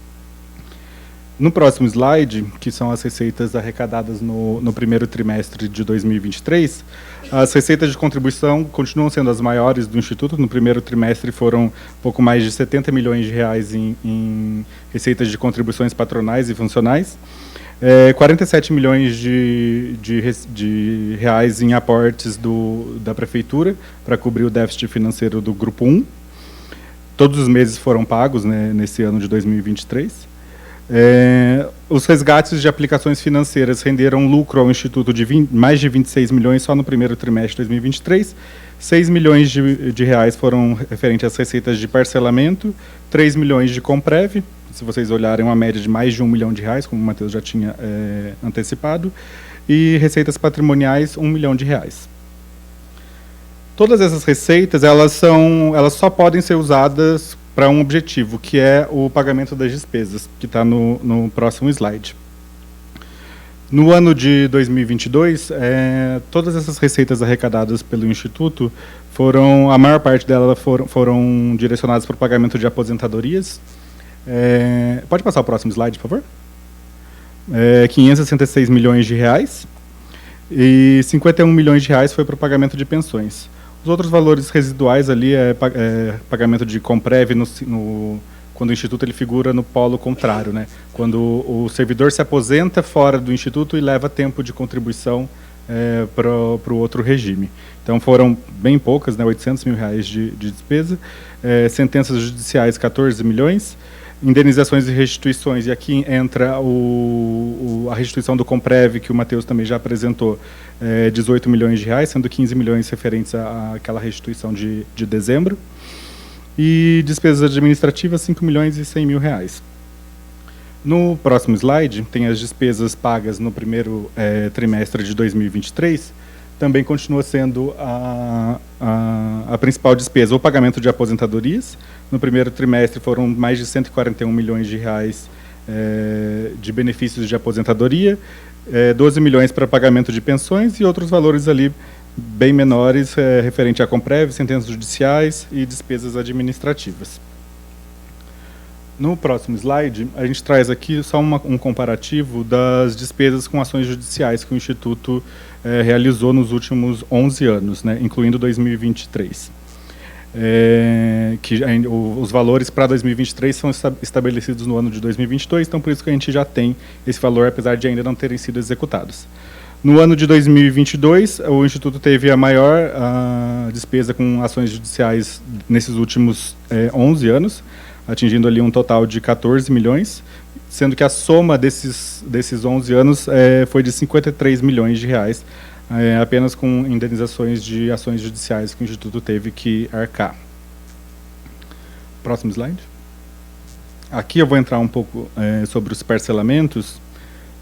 No próximo slide, que são as receitas arrecadadas no primeiro trimestre de 2023, as receitas de contribuição continuam sendo as maiores do Instituto. No primeiro trimestre foram pouco mais de 70 milhões de reais em receitas de contribuições patronais e funcionais, 47 milhões de reais em aportes da Prefeitura para cobrir o déficit financeiro do Grupo 1. Todos os meses foram pagos, né, nesse ano de 2023. Os resgates de aplicações financeiras renderam lucro ao Instituto de mais de 26 milhões só no primeiro trimestre de 2023. 6 milhões de reais foram referentes às receitas de parcelamento, 3 milhões de Comprev, se vocês olharem uma média de mais de 1 milhão de reais, como o Matheus já tinha antecipado, e receitas patrimoniais, 1 milhão de reais. Todas essas receitas, elas só podem ser usadas para um objetivo, que é o pagamento das despesas, que está no próximo slide. No ano de 2022, todas essas receitas arrecadadas pelo Instituto, a maior parte delas foram direcionadas para o pagamento de aposentadorias. Pode passar o próximo slide, por favor? 566 milhões de reais, e 51 milhões de reais foi para o pagamento de pensões. Os outros valores residuais ali pagamento de Comprev quando o Instituto ele figura no polo contrário, né? Quando o servidor se aposenta fora do Instituto e leva tempo de contribuição para o outro regime. Então foram bem poucas, né? 800 mil reais de despesa, sentenças judiciais 14 milhões, indenizações e restituições, e aqui entra a restituição do Comprev, que o Matheus também já apresentou, 18 milhões de reais, sendo 15 milhões referentes àquela restituição de dezembro, e despesas administrativas 5 milhões e 100 mil reais. No próximo slide, tem as despesas pagas no primeiro trimestre de 2023, também continua sendo a principal despesa, o pagamento de aposentadorias. No primeiro trimestre foram mais de 141 milhões de reais de benefícios de aposentadoria, 12 milhões para pagamento de pensões e outros valores ali bem menores, referente a Comprev, sentenças judiciais e despesas administrativas. No próximo slide, a gente traz aqui só um comparativo das despesas com ações judiciais que o Instituto realizou nos últimos 11 anos, né, incluindo 2023. Os valores para 2023 são estabelecidos no ano de 2022, então por isso que a gente já tem esse valor, apesar de ainda não terem sido executados. No ano de 2022, o Instituto teve a maior despesa com ações judiciais nesses últimos 11 anos, atingindo ali um total de 14 milhões, sendo que a soma desses 11 anos foi de 53 milhões de reais, apenas com indenizações de ações judiciais que o Instituto teve que arcar. Próximo slide. Aqui eu vou entrar um pouco sobre os parcelamentos.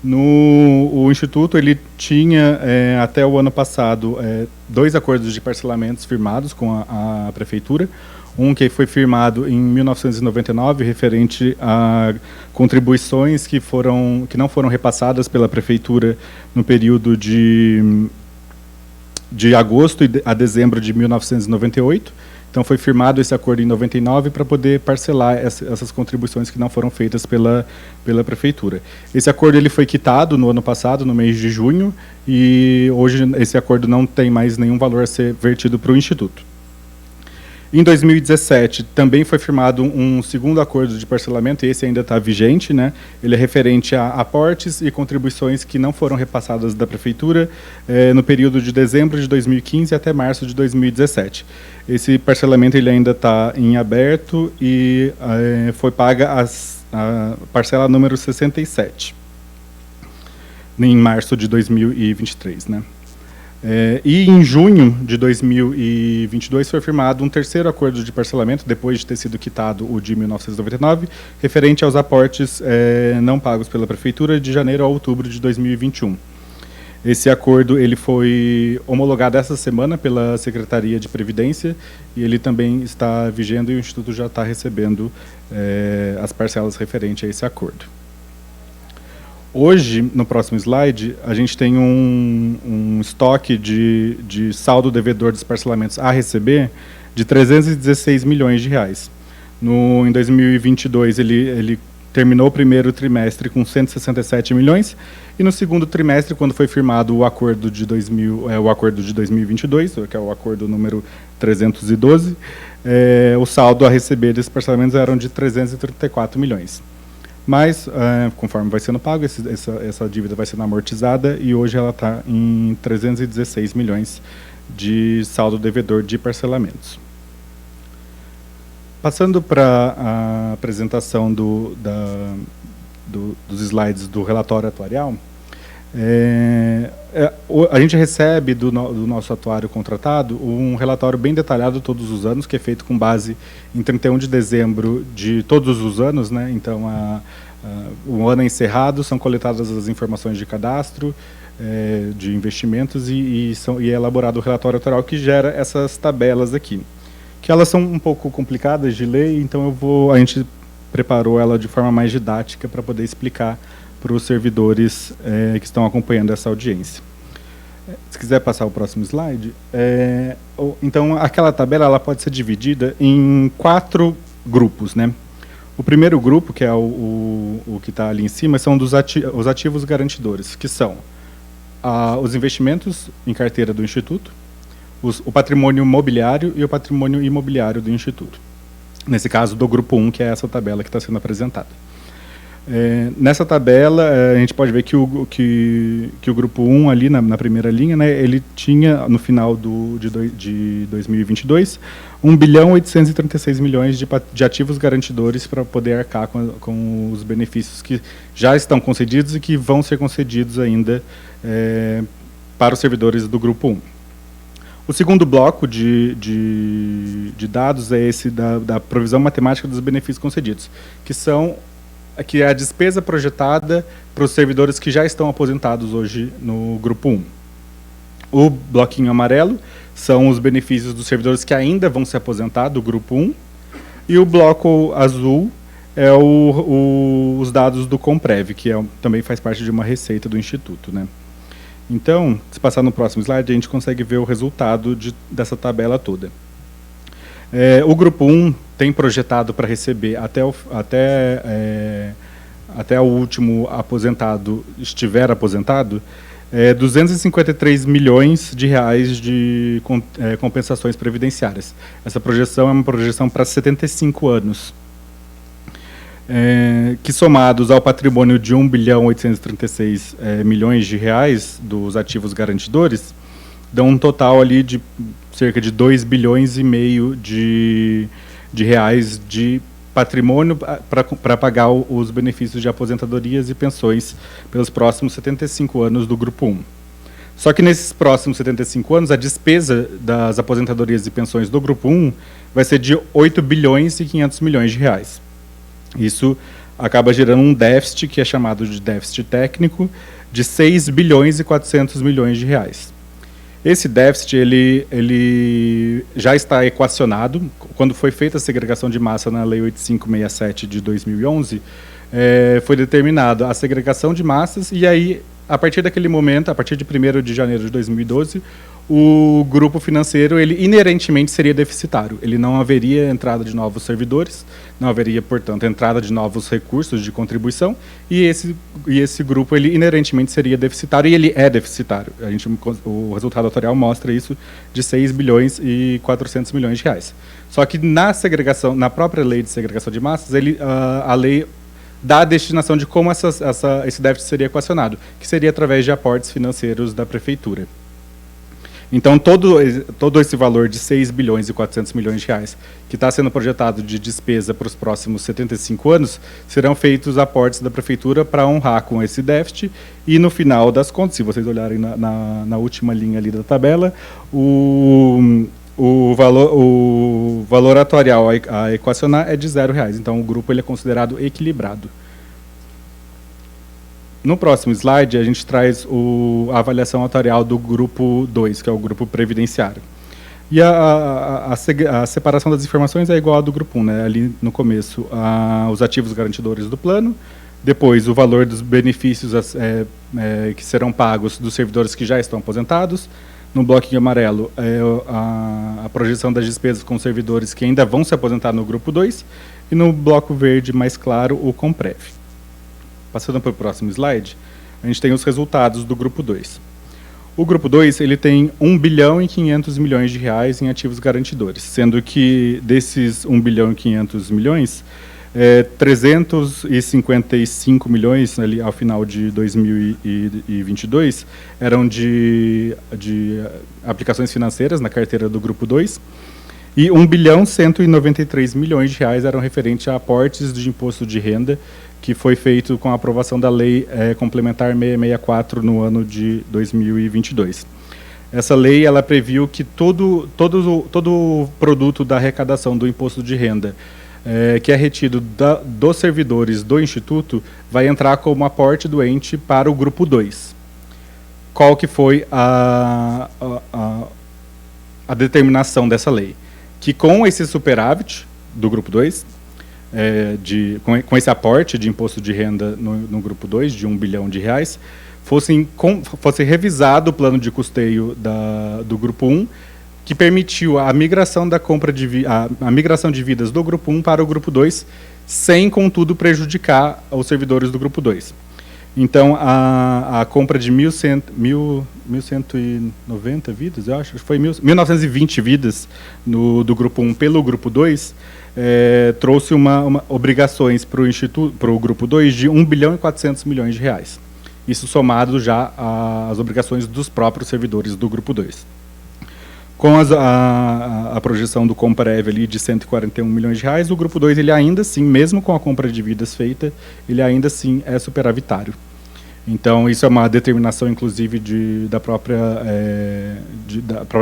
O Instituto ele tinha, até o ano passado, 2 acordos de parcelamentos firmados com a Prefeitura. Um que foi firmado em 1999, referente a contribuições que não foram repassadas pela Prefeitura no período de agosto a dezembro de 1998. Então foi firmado esse acordo em 99 para poder parcelar essas contribuições que não foram feitas pela Prefeitura. Esse acordo ele foi quitado no ano passado, no mês de junho, e hoje esse acordo não tem mais nenhum valor a ser vertido para o Instituto. Em 2017, também foi firmado um segundo acordo de parcelamento, e esse ainda está vigente, né? Ele é referente a aportes e contribuições que não foram repassadas da Prefeitura no período de dezembro de 2015 até março de 2017. Esse parcelamento ele ainda está em aberto e foi paga a parcela número 67, em março de 2023, né? E em junho de 2022 foi firmado um terceiro acordo de parcelamento, depois de ter sido quitado o de 1999, referente aos aportes não pagos pela Prefeitura de janeiro a outubro de 2021. Esse acordo ele foi homologado essa semana pela Secretaria de Previdência e ele também está vigendo e o Instituto já está recebendo as parcelas referentes a esse acordo. Hoje, no próximo slide, a gente tem um estoque de saldo devedor dos parcelamentos a receber de 316 milhões de reais. Em 2022, ele terminou o primeiro trimestre com 167 milhões e no segundo trimestre, quando foi firmado o acordo de 2022, que é o acordo número 312, o saldo a receber desses parcelamentos eram de 334 milhões. Mas, conforme vai sendo pago, essa dívida vai sendo amortizada e hoje ela está em 316 milhões de saldo devedor de parcelamentos. Passando para a apresentação dos slides do relatório atuarial, a gente recebe do nosso atuário contratado um relatório bem detalhado todos os anos, que é feito com base em 31 de dezembro de todos os anos, né? Então, o ano é encerrado, são coletadas as informações de cadastro, de investimentos e é elaborado o relatório atuarial que gera essas tabelas aqui, que elas são um pouco complicadas de ler, então a gente preparou ela de forma mais didática para poder explicar para os servidores que estão acompanhando essa audiência. Se quiser passar o próximo slide. Então, aquela tabela ela pode ser dividida em 4 grupos, né? O primeiro grupo, que é o que está ali em cima, são os ativos garantidores, que são os investimentos em carteira do Instituto, o patrimônio mobiliário e o patrimônio imobiliário do Instituto. Nesse caso, do grupo 1, que é essa tabela que está sendo apresentada. Nessa tabela, a gente pode ver que o grupo 1, ali na primeira linha, né, ele tinha, no final de 2022, 1 bilhão 836 milhões de ativos garantidores para poder arcar com os benefícios que já estão concedidos e que vão ser concedidos ainda para os servidores do grupo 1. O segundo bloco de dados é esse da provisão matemática dos benefícios concedidos, que é a despesa projetada para os servidores que já estão aposentados hoje no grupo 1. O bloquinho amarelo são os benefícios dos servidores que ainda vão se aposentar do grupo 1, e o bloco azul é os dados do Comprev, que também faz parte de uma receita do Instituto, né? Então, se passar no próximo slide, a gente consegue ver o resultado dessa tabela toda. O grupo 1 tem projetado para receber até o último aposentado estiver aposentado, 253 milhões de reais de compensações previdenciárias. Essa projeção é uma projeção para 75 anos. Que somados ao patrimônio de 1 bilhão 836 milhões de reais dos ativos garantidores, dão um total ali de cerca de 2 bilhões e meio de reais de patrimônio para pagar os benefícios de aposentadorias e pensões pelos próximos 75 anos do grupo 1. Só que nesses próximos 75 anos, a despesa das aposentadorias e pensões do grupo 1 vai ser de 8 bilhões e 500 milhões de reais. Isso acaba gerando um déficit, que é chamado de déficit técnico, de 6 bilhões e 400 milhões de reais. Esse déficit ele já está equacionado. Quando foi feita a segregação de massa na Lei 8567 de 2011, foi determinado a segregação de massas, e aí, a partir daquele momento, a partir de 1º de janeiro de 2012, o grupo financeiro ele inerentemente seria deficitário. Ele não haveria entrada de novos servidores, não haveria, portanto, entrada de novos recursos de contribuição, e esse grupo ele inerentemente seria deficitário, e ele é deficitário. O resultado atuarial mostra isso, de 6 bilhões e 400 milhões de reais. Só que na própria lei de segregação de massas, a lei dá a destinação de como esse déficit seria equacionado, que seria através de aportes financeiros da prefeitura. Então, todo esse valor de 6 bilhões e 400 milhões de reais, que está sendo projetado de despesa para os próximos 75 anos, serão feitos aportes da Prefeitura para honrar com esse déficit, e no final das contas, se vocês olharem na última linha ali da tabela, o valor atuarial a equacionar é de R$0. Então, o grupo ele é considerado equilibrado. No próximo slide, a gente traz a avaliação atuarial do grupo 2, que é o grupo previdenciário. E a separação das informações é igual à do grupo 1, né? Ali no começo, os ativos garantidores do plano, depois o valor dos benefícios que serão pagos dos servidores que já estão aposentados, no bloquinho amarelo, a projeção das despesas com servidores que ainda vão se aposentar no grupo 2, e no bloco verde mais claro, o Comprev. Passando para o próximo slide, a gente tem os resultados do grupo 2. O grupo 2 ele tem 1 bilhão e 500 milhões de reais em ativos garantidores, sendo que desses 1 bilhão e 500 milhões, 355 milhões ali, ao final de 2022 eram de aplicações financeiras na carteira do grupo 2, e 1 bilhão e 193 milhões de reais eram referentes a aportes de imposto de renda, que foi feito com a aprovação da Lei Complementar 664 no ano de 2022. Essa lei ela previu que todo o produto da arrecadação do imposto de renda que é retido dos servidores do Instituto vai entrar como aporte do ente para o grupo 2. Qual que foi a determinação dessa lei? Que com esse superávit do grupo 2, com esse aporte de imposto de renda no grupo 2, de 1 bilhão de reais, fosse revisado o plano de custeio do grupo 1, que permitiu a migração a migração de vidas do grupo 1 para o grupo 2, sem, contudo, prejudicar os servidores do grupo 2. Então, a compra de 1.190 vidas, eu acho que foi 1.920 vidas do grupo 1 pelo grupo 2, trouxe obrigações para o grupo 2 de 1 bilhão e 400 milhões de reais. Isso somado já às obrigações dos próprios servidores do grupo 2. Com a projeção do Comprev ali de 141 milhões de reais, o grupo 2, ele ainda assim, mesmo com a compra de vidas feita, ele ainda assim é superavitário. Então, isso é uma determinação, inclusive, da própria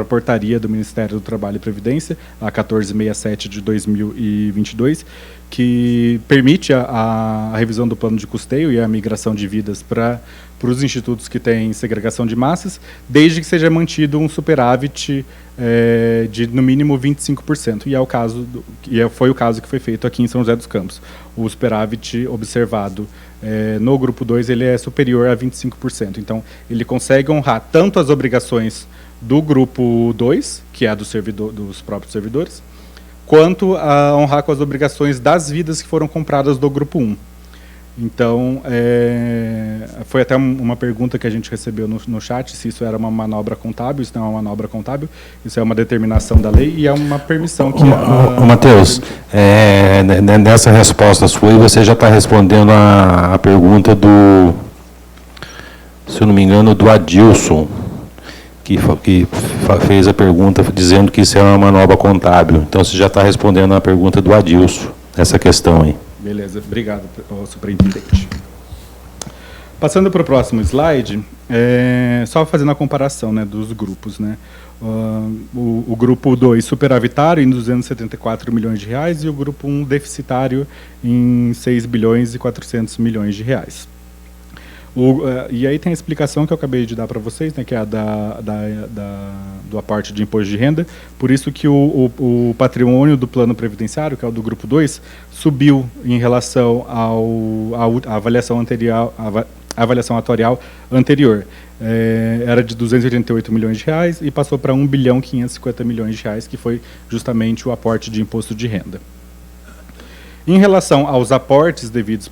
portaria do Ministério do Trabalho e Previdência, a 1467 de 2022, que permite a revisão do plano de custeio e a migração de vidas para os institutos que têm segregação de massas, desde que seja mantido um superávit de, no mínimo, 25%. E foi o caso que foi feito aqui em São José dos Campos. O superávit observado no grupo 2 ele é superior a 25%. Então, ele consegue honrar tanto as obrigações do grupo 2, que é a dos próprios servidores, quanto a honrar com as obrigações das vidas que foram compradas do grupo 1. Então, foi até uma pergunta que a gente recebeu no chat, se isso era uma manobra contábil. Isso não é uma manobra contábil, isso é uma determinação da lei e é uma permissão que... Matheus, nessa resposta sua, você já está respondendo a pergunta se eu não me engano, do Adilson, que fez a pergunta dizendo que isso é uma manobra contábil. Então, você já está respondendo a pergunta do Adilson, essa questão aí. Beleza, obrigado, superintendente. Passando para o próximo slide, só fazendo a comparação, né, dos grupos, né? O grupo 2 superavitário em 274 milhões de reais e o grupo 1 deficitário em 6 bilhões e 400 milhões de reais. E aí tem a explicação que eu acabei de dar para vocês, né, que é a do aporte de imposto de renda. Por isso que o patrimônio do plano previdenciário, que é o do grupo 2, subiu em relação à avaliação anterior, a avaliação atuarial anterior. Era de 288 milhões de reais e passou para 1 bilhão e 550 milhões de reais, que foi justamente o aporte de imposto de renda. Em relação aos aportes devidos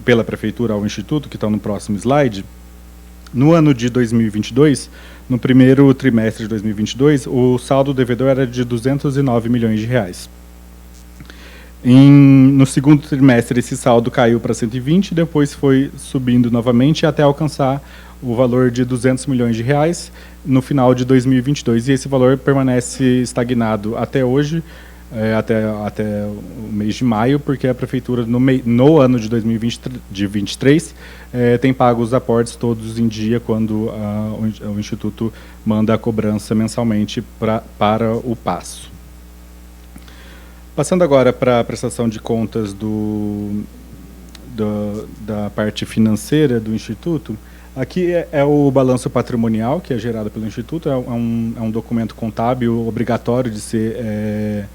pela Prefeitura ao Instituto, que estão no próximo slide, no ano de 2022, no primeiro trimestre de 2022, o saldo devedor era de 209 milhões de reais. No segundo trimestre, esse saldo caiu para 120, depois foi subindo novamente até alcançar o valor de R$200 milhões no final de 2022, e esse valor permanece estagnado até hoje, até o mês de maio, porque a Prefeitura, no ano de 2023, tem pago os aportes todos em dia, quando o Instituto manda a cobrança mensalmente para o Passo. Passando agora para a prestação de contas da parte financeira do Instituto, aqui é o balanço patrimonial, que é gerado pelo Instituto, é um documento contábil obrigatório de ser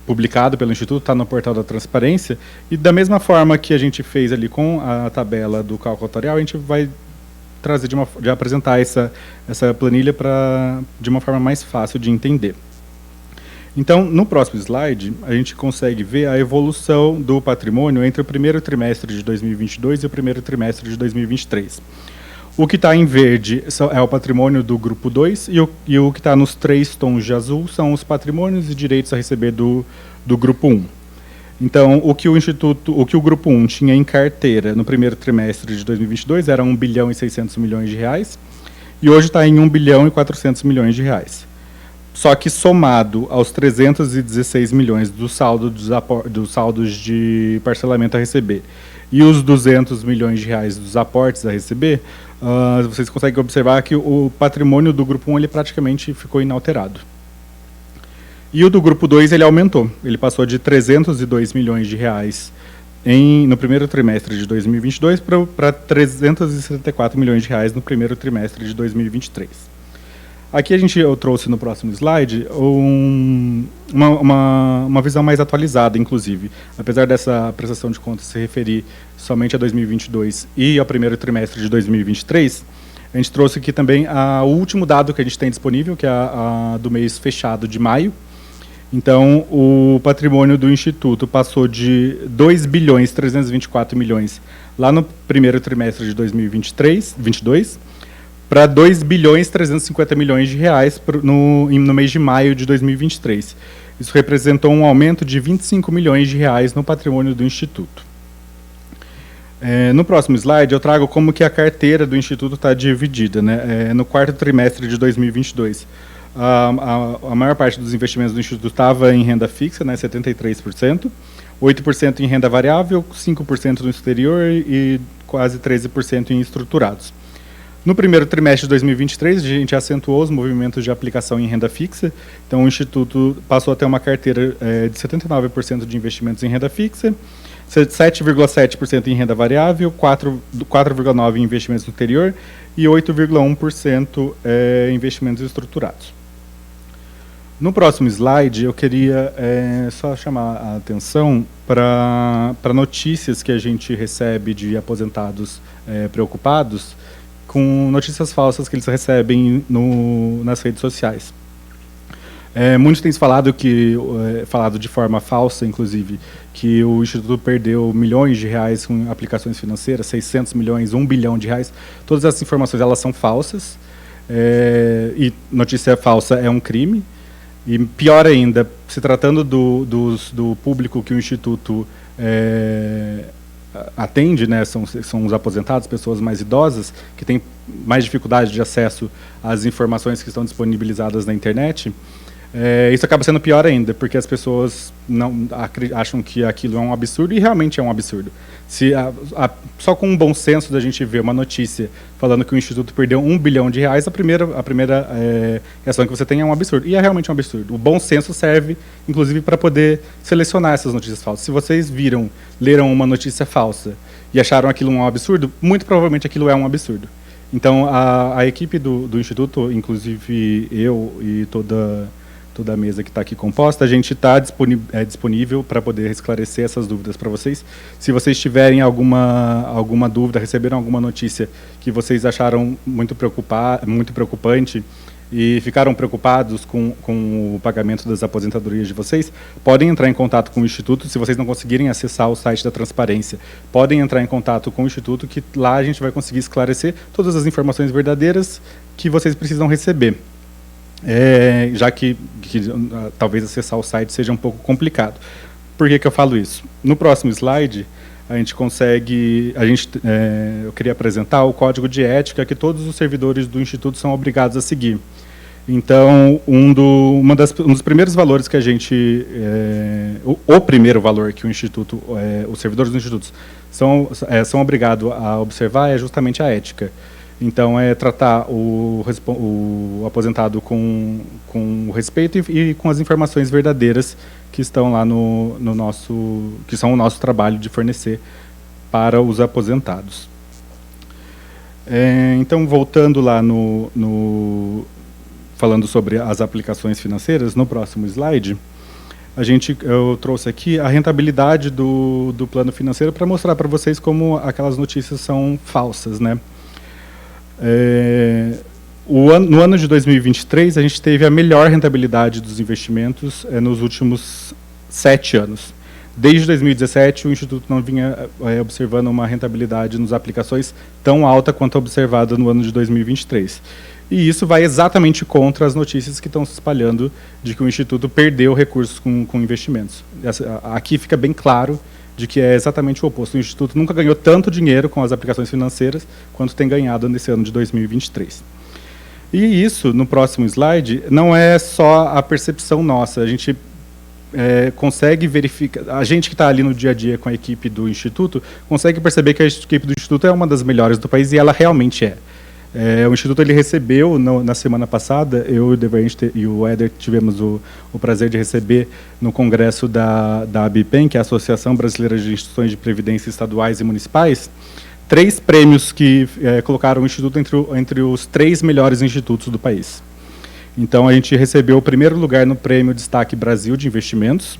publicado pelo Instituto, está no portal da transparência, e da mesma forma que a gente fez ali com a tabela do cálculo atuarial, a gente vai trazer de apresentar essa planilha de uma forma mais fácil de entender. Então, no próximo slide, a gente consegue ver a evolução do patrimônio entre o primeiro trimestre de 2022 e o primeiro trimestre de 2023. O que está em verde é o patrimônio do grupo 2 e o que está nos 3 tons de azul são os patrimônios e direitos a receber do grupo 1. Então, o que o grupo 1 tinha em carteira no primeiro trimestre de 2022 era R$1 bilhão e 600 milhões e hoje está em R$1 bilhão e 400 milhões. Só que somado aos 316 milhões dos saldos de parcelamento a receber e os 200 milhões de reais dos aportes a receber, vocês conseguem observar que o patrimônio do grupo 1 ele praticamente ficou inalterado. E o do grupo 2 ele aumentou, ele passou de 302 milhões de reais no primeiro trimestre de 2022 para 374 milhões de reais no primeiro trimestre de 2023. Aqui eu trouxe no próximo slide uma visão mais atualizada, inclusive. Apesar dessa prestação de contas se referir somente a 2022 e ao primeiro trimestre de 2023, a gente trouxe aqui também o último dado que a gente tem disponível, que é a do mês fechado de maio. Então, o patrimônio do Instituto passou de 2 bilhões 324 milhões lá no primeiro trimestre de 2022, para 2 bilhões 350 milhões de reais no mês de maio de 2023. Isso representou um aumento de 25 milhões de reais no patrimônio do Instituto. No próximo slide, eu trago como que a carteira do Instituto está dividida, né? No quarto trimestre de 2022, a maior parte dos investimentos do Instituto estava em renda fixa, né, 73%, 8% em renda variável, 5% no exterior e quase 13% em estruturados. No primeiro trimestre de 2023, a gente acentuou os movimentos de aplicação em renda fixa. Então, o Instituto passou a ter uma carteira de 79% de investimentos em renda fixa, 7,7% em renda variável, 4,9% em investimentos no exterior e 8,1% em investimentos estruturados. No próximo slide, eu queria só chamar a atenção para notícias que a gente recebe de aposentados preocupados com notícias falsas que eles recebem nas redes sociais. Muitos têm falado de forma falsa, inclusive, que o Instituto perdeu milhões de reais com aplicações financeiras, 600 milhões, 1 bilhão de reais. Todas essas informações elas são falsas, e notícia falsa é um crime. E pior ainda, se tratando do público que o Instituto atende, né, são os aposentados, pessoas mais idosas, que têm mais dificuldade de acesso às informações que estão disponibilizadas na internet, isso acaba sendo pior ainda, porque as pessoas acham que aquilo é um absurdo, e realmente é um absurdo. Só com um bom senso da gente ver uma notícia falando que o Instituto perdeu 1 bilhão de reais, a primeira reação que você tem é um absurdo. E é realmente um absurdo. O bom senso serve, inclusive, para poder selecionar essas notícias falsas. Se vocês leram uma notícia falsa e acharam aquilo um absurdo, muito provavelmente aquilo é um absurdo. Então, a equipe do Instituto, inclusive eu e toda a mesa que está aqui composta, a gente está disponível para poder esclarecer essas dúvidas para vocês. Se vocês tiverem alguma dúvida, receberam alguma notícia que vocês acharam muito preocupante e ficaram preocupados com o pagamento das aposentadorias de vocês, podem entrar em contato com o Instituto. Se vocês não conseguirem acessar o site da transparência, podem entrar em contato com o Instituto, que lá a gente vai conseguir esclarecer todas as informações verdadeiras que vocês precisam receber. Já que talvez acessar o site seja um pouco complicado. Por que eu falo isso? No próximo slide, eu queria apresentar o código de ética que todos os servidores do Instituto são obrigados a seguir. Então, um dos primeiros valores que a gente, o primeiro valor que o Instituto, os servidores do Instituto são obrigados a observar é justamente a ética. Então, é tratar o aposentado com respeito e com as informações verdadeiras que estão lá que são o nosso trabalho de fornecer para os aposentados. Então, voltando lá falando sobre as aplicações financeiras, no próximo slide, eu trouxe aqui a rentabilidade do plano financeiro para mostrar para vocês como aquelas notícias são falsas, né? No ano de 2023, a gente teve a melhor rentabilidade dos investimentos nos últimos 7 anos. Desde 2017, o Instituto não vinha observando uma rentabilidade nas aplicações tão alta quanto a observada no ano de 2023. E isso vai exatamente contra as notícias que estão se espalhando de que o Instituto perdeu recursos com investimentos. Aqui fica bem claro de que é exatamente o oposto. O Instituto nunca ganhou tanto dinheiro com as aplicações financeiras quanto tem ganhado nesse ano de 2023. E isso, no próximo slide, não é só a percepção nossa. A gente consegue verificar, a gente que está ali no dia a dia com a equipe do Instituto, consegue perceber que a equipe do Instituto é uma das melhores do país e ela realmente é. O Instituto ele recebeu, na semana passada, eu, o Deverent e o Éder tivemos o prazer de receber no congresso da ABIPEM, que é a Associação Brasileira de Instituições de Previdência Estaduais e Municipais, 3 prêmios que colocaram o Instituto entre os 3 melhores institutos do país. Então, a gente recebeu o primeiro lugar no Prêmio Destaque Brasil de Investimentos,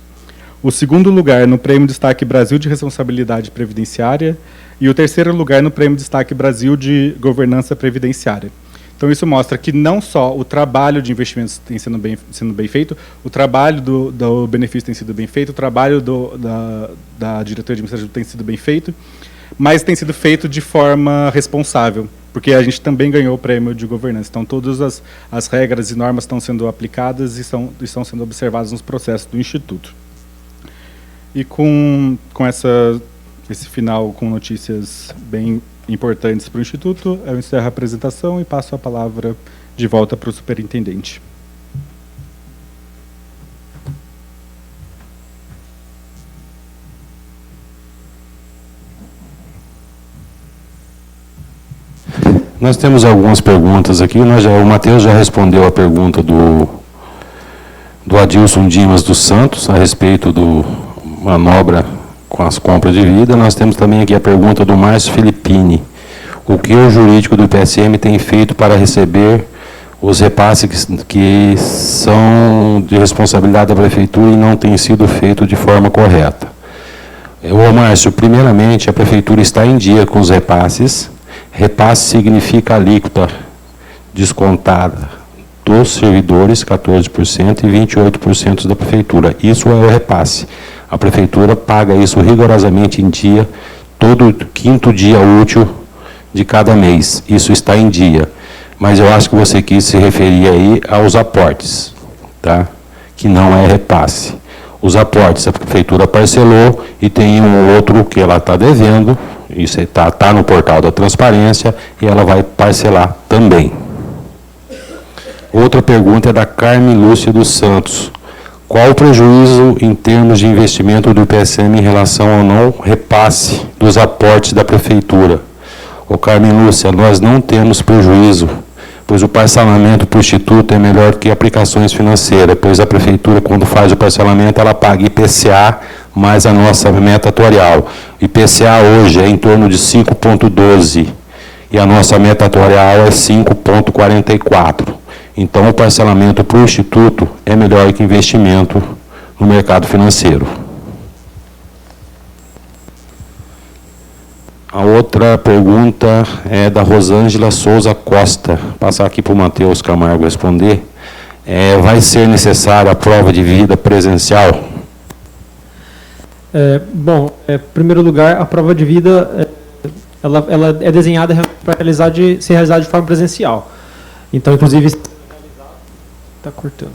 o segundo lugar no Prêmio Destaque Brasil de Responsabilidade Previdenciária e o terceiro lugar no Prêmio Destaque Brasil de Governança Previdenciária. Então, isso mostra que não só o trabalho de investimentos tem sendo bem feito, o trabalho do benefício tem sido bem feito, o trabalho da diretoria administrativa tem sido bem feito, mas tem sido feito de forma responsável, porque a gente também ganhou o prêmio de governança. Então, todas as regras e normas estão sendo aplicadas e estão sendo observadas nos processos do Instituto. E com esse final com notícias bem importantes para o Instituto, eu encerro a apresentação e passo a palavra de volta para o superintendente. Nós temos algumas perguntas aqui. O Matheus já respondeu a pergunta do Adilson Dimas dos Santos a respeito do manobra com as compras de vida. Nós temos também aqui a pergunta do Márcio Filippini. O que o jurídico do IPSM tem feito para receber os repasses que são de responsabilidade da Prefeitura e não têm sido feito de forma correta? Ô Márcio, primeiramente, a Prefeitura está em dia com os repasses. Repasse significa alíquota descontada dos servidores, 14%, e 28% da Prefeitura. Isso é o repasse. A Prefeitura paga isso rigorosamente em dia, todo 5º dia útil de cada mês. Isso está em dia. Mas eu acho que você quis se referir aí aos aportes, tá? Que não é repasse. Os aportes a Prefeitura parcelou e tem um outro que ela está devendo, isso está no portal da transparência, e ela vai parcelar também. Outra pergunta é da Carmen Lúcia dos Santos. Qual o prejuízo em termos de investimento do IPSM em relação ao não repasse dos aportes da Prefeitura? Ô Carmen Lúcia, nós não temos prejuízo, pois o parcelamento para o Instituto é melhor que aplicações financeiras, pois a Prefeitura, quando faz o parcelamento, ela paga IPCA mais a nossa meta atuarial. IPCA hoje é em torno de 5,12 e a nossa meta atuarial é 5,44. Então, o parcelamento para o Instituto é melhor que investimento no mercado financeiro. A outra pergunta é da Rosângela Souza Costa. Vou passar aqui para o Matheus Camargo responder. Vai ser necessária a prova de vida presencial? Em primeiro lugar, a prova de vida ela é desenhada para ser realizada de forma presencial. Então, inclusive, está cortando.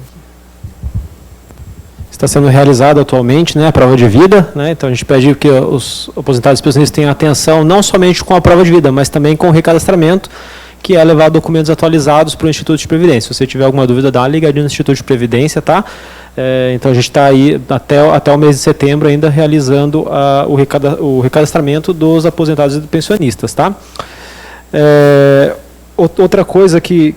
está sendo realizada atualmente, né, a prova de vida, né, então a gente pede que os aposentados e pensionistas tenham atenção não somente com a prova de vida, mas também com o recadastramento, que é levar documentos atualizados para o Instituto de Previdência. Se você tiver alguma dúvida, dá uma ligadinha no Instituto de Previdência, tá? Então a gente está aí até o mês de setembro ainda realizando o recadastramento dos aposentados e pensionistas, tá? Outra coisa que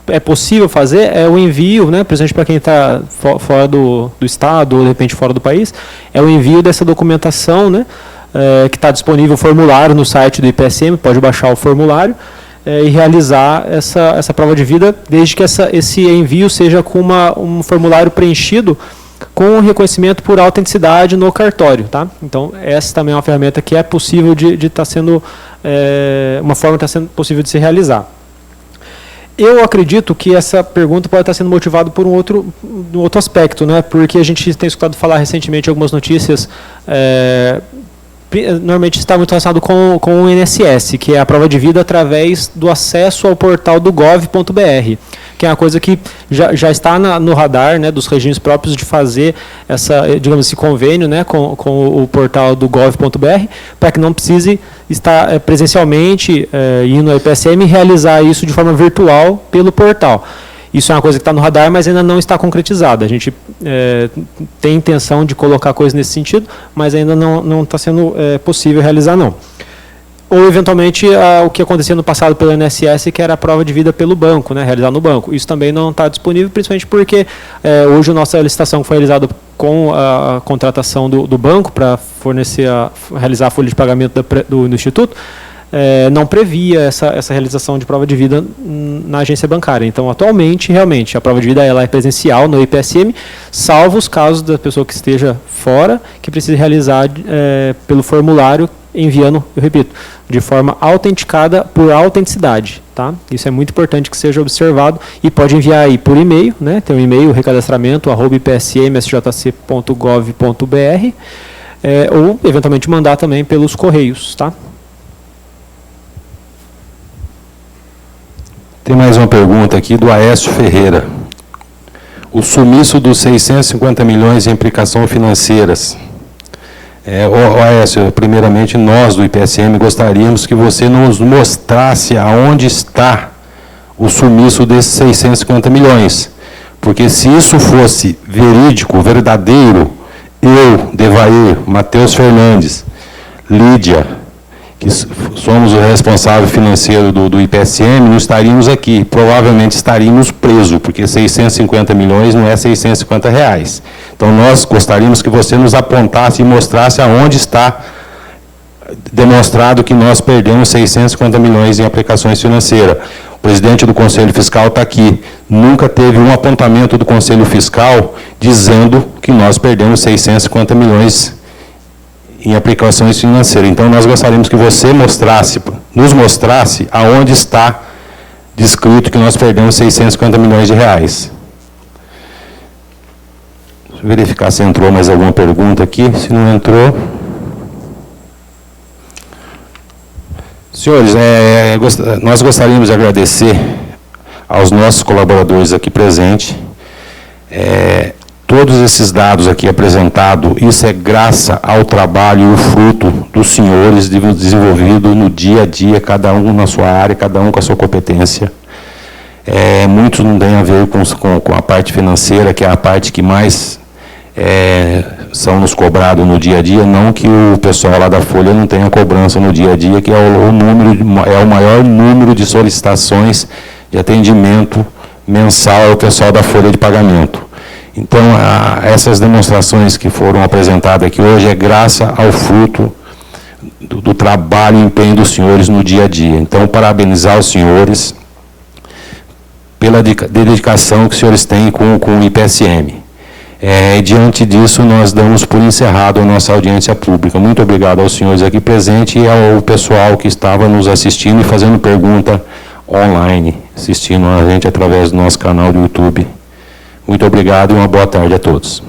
é possível fazer é o envio, né, principalmente para quem está fora do estado ou de repente fora do país, é o envio dessa documentação, né, que está disponível o formulário no site do IPSM, pode baixar o formulário e realizar essa prova de vida, desde que esse envio seja com um formulário preenchido com reconhecimento por autenticidade no cartório, tá? Então, essa também é uma ferramenta que é possível de estar sendo, uma forma que está sendo possível de se realizar. Eu acredito que essa pergunta pode estar sendo motivada por um outro aspecto, né? Porque a gente tem escutado falar recentemente algumas notícias, normalmente está muito relacionado com o INSS, que é a prova de vida através do acesso ao portal do gov.br, que é uma coisa que já está no radar, né, dos regimes próprios de fazer esse convênio, né, com o portal do gov.br, para que não precise estar presencialmente indo ao IPSM e realizar isso de forma virtual pelo portal. Isso é uma coisa que está no radar, mas ainda não está concretizada. A gente tem intenção de colocar coisas nesse sentido, mas ainda não está sendo possível realizar, não. Ou, eventualmente, o que acontecia no passado pelo INSS, que era a prova de vida pelo banco, né, realizar no banco. Isso também não está disponível, principalmente porque hoje a nossa licitação foi realizada com a contratação do banco para realizar a folha de pagamento do Instituto, não previa essa realização de prova de vida na agência bancária. Então, atualmente, realmente, a prova de vida ela é presencial no IPSM, salvo os casos da pessoa que esteja fora, que precise realizar pelo formulário, enviando, eu repito, de forma autenticada por autenticidade, tá? Isso é muito importante que seja observado e pode enviar aí por e-mail, né? Tem um e-mail, recadastramento@ipsm.gov.br, ou eventualmente mandar também pelos correios, tá? Tem mais uma pergunta aqui do Aécio Ferreira. O sumiço dos 650 milhões em implicações financeiras. Aécio, primeiramente, nós do IPSM gostaríamos que você nos mostrasse aonde está o sumiço desses 650 milhões. Porque se isso fosse verídico, verdadeiro, eu, Devair, Matheus Fernandes, Lídia, que somos o responsável financeiro do IPSM, não estaríamos aqui. Provavelmente estaríamos presos, porque 650 milhões não é 650 reais. Então, nós gostaríamos que você nos apontasse e mostrasse aonde está demonstrado que nós perdemos 650 milhões em aplicações financeiras. O presidente do Conselho Fiscal está aqui. Nunca teve um apontamento do Conselho Fiscal dizendo que nós perdemos 650 milhões em aplicações financeiras. Então, nós gostaríamos que você nos mostrasse aonde está descrito que nós perdemos 650 milhões de reais. Deixa eu verificar se entrou mais alguma pergunta aqui. Se não entrou... Senhores, nós gostaríamos de agradecer aos nossos colaboradores aqui presentes. Todos esses dados aqui apresentados, isso é graças ao trabalho e o fruto dos senhores desenvolvido no dia a dia, cada um na sua área, cada um com a sua competência. Muitos não têm a ver com a parte financeira, que é a parte que mais são nos cobrados no dia a dia, não que o pessoal lá da Folha não tenha cobrança no dia a dia, que é o maior número de solicitações de atendimento mensal ao pessoal da Folha de Pagamento. Então, essas demonstrações que foram apresentadas aqui hoje é graças ao fruto do trabalho e empenho dos senhores no dia a dia. Então, parabenizar os senhores pela dedicação que os senhores têm com o IPSM. Diante disso, nós damos por encerrado a nossa audiência pública. Muito obrigado aos senhores aqui presentes e ao pessoal que estava nos assistindo e fazendo pergunta online, assistindo a gente através do nosso canal do YouTube. Muito obrigado e uma boa tarde a todos.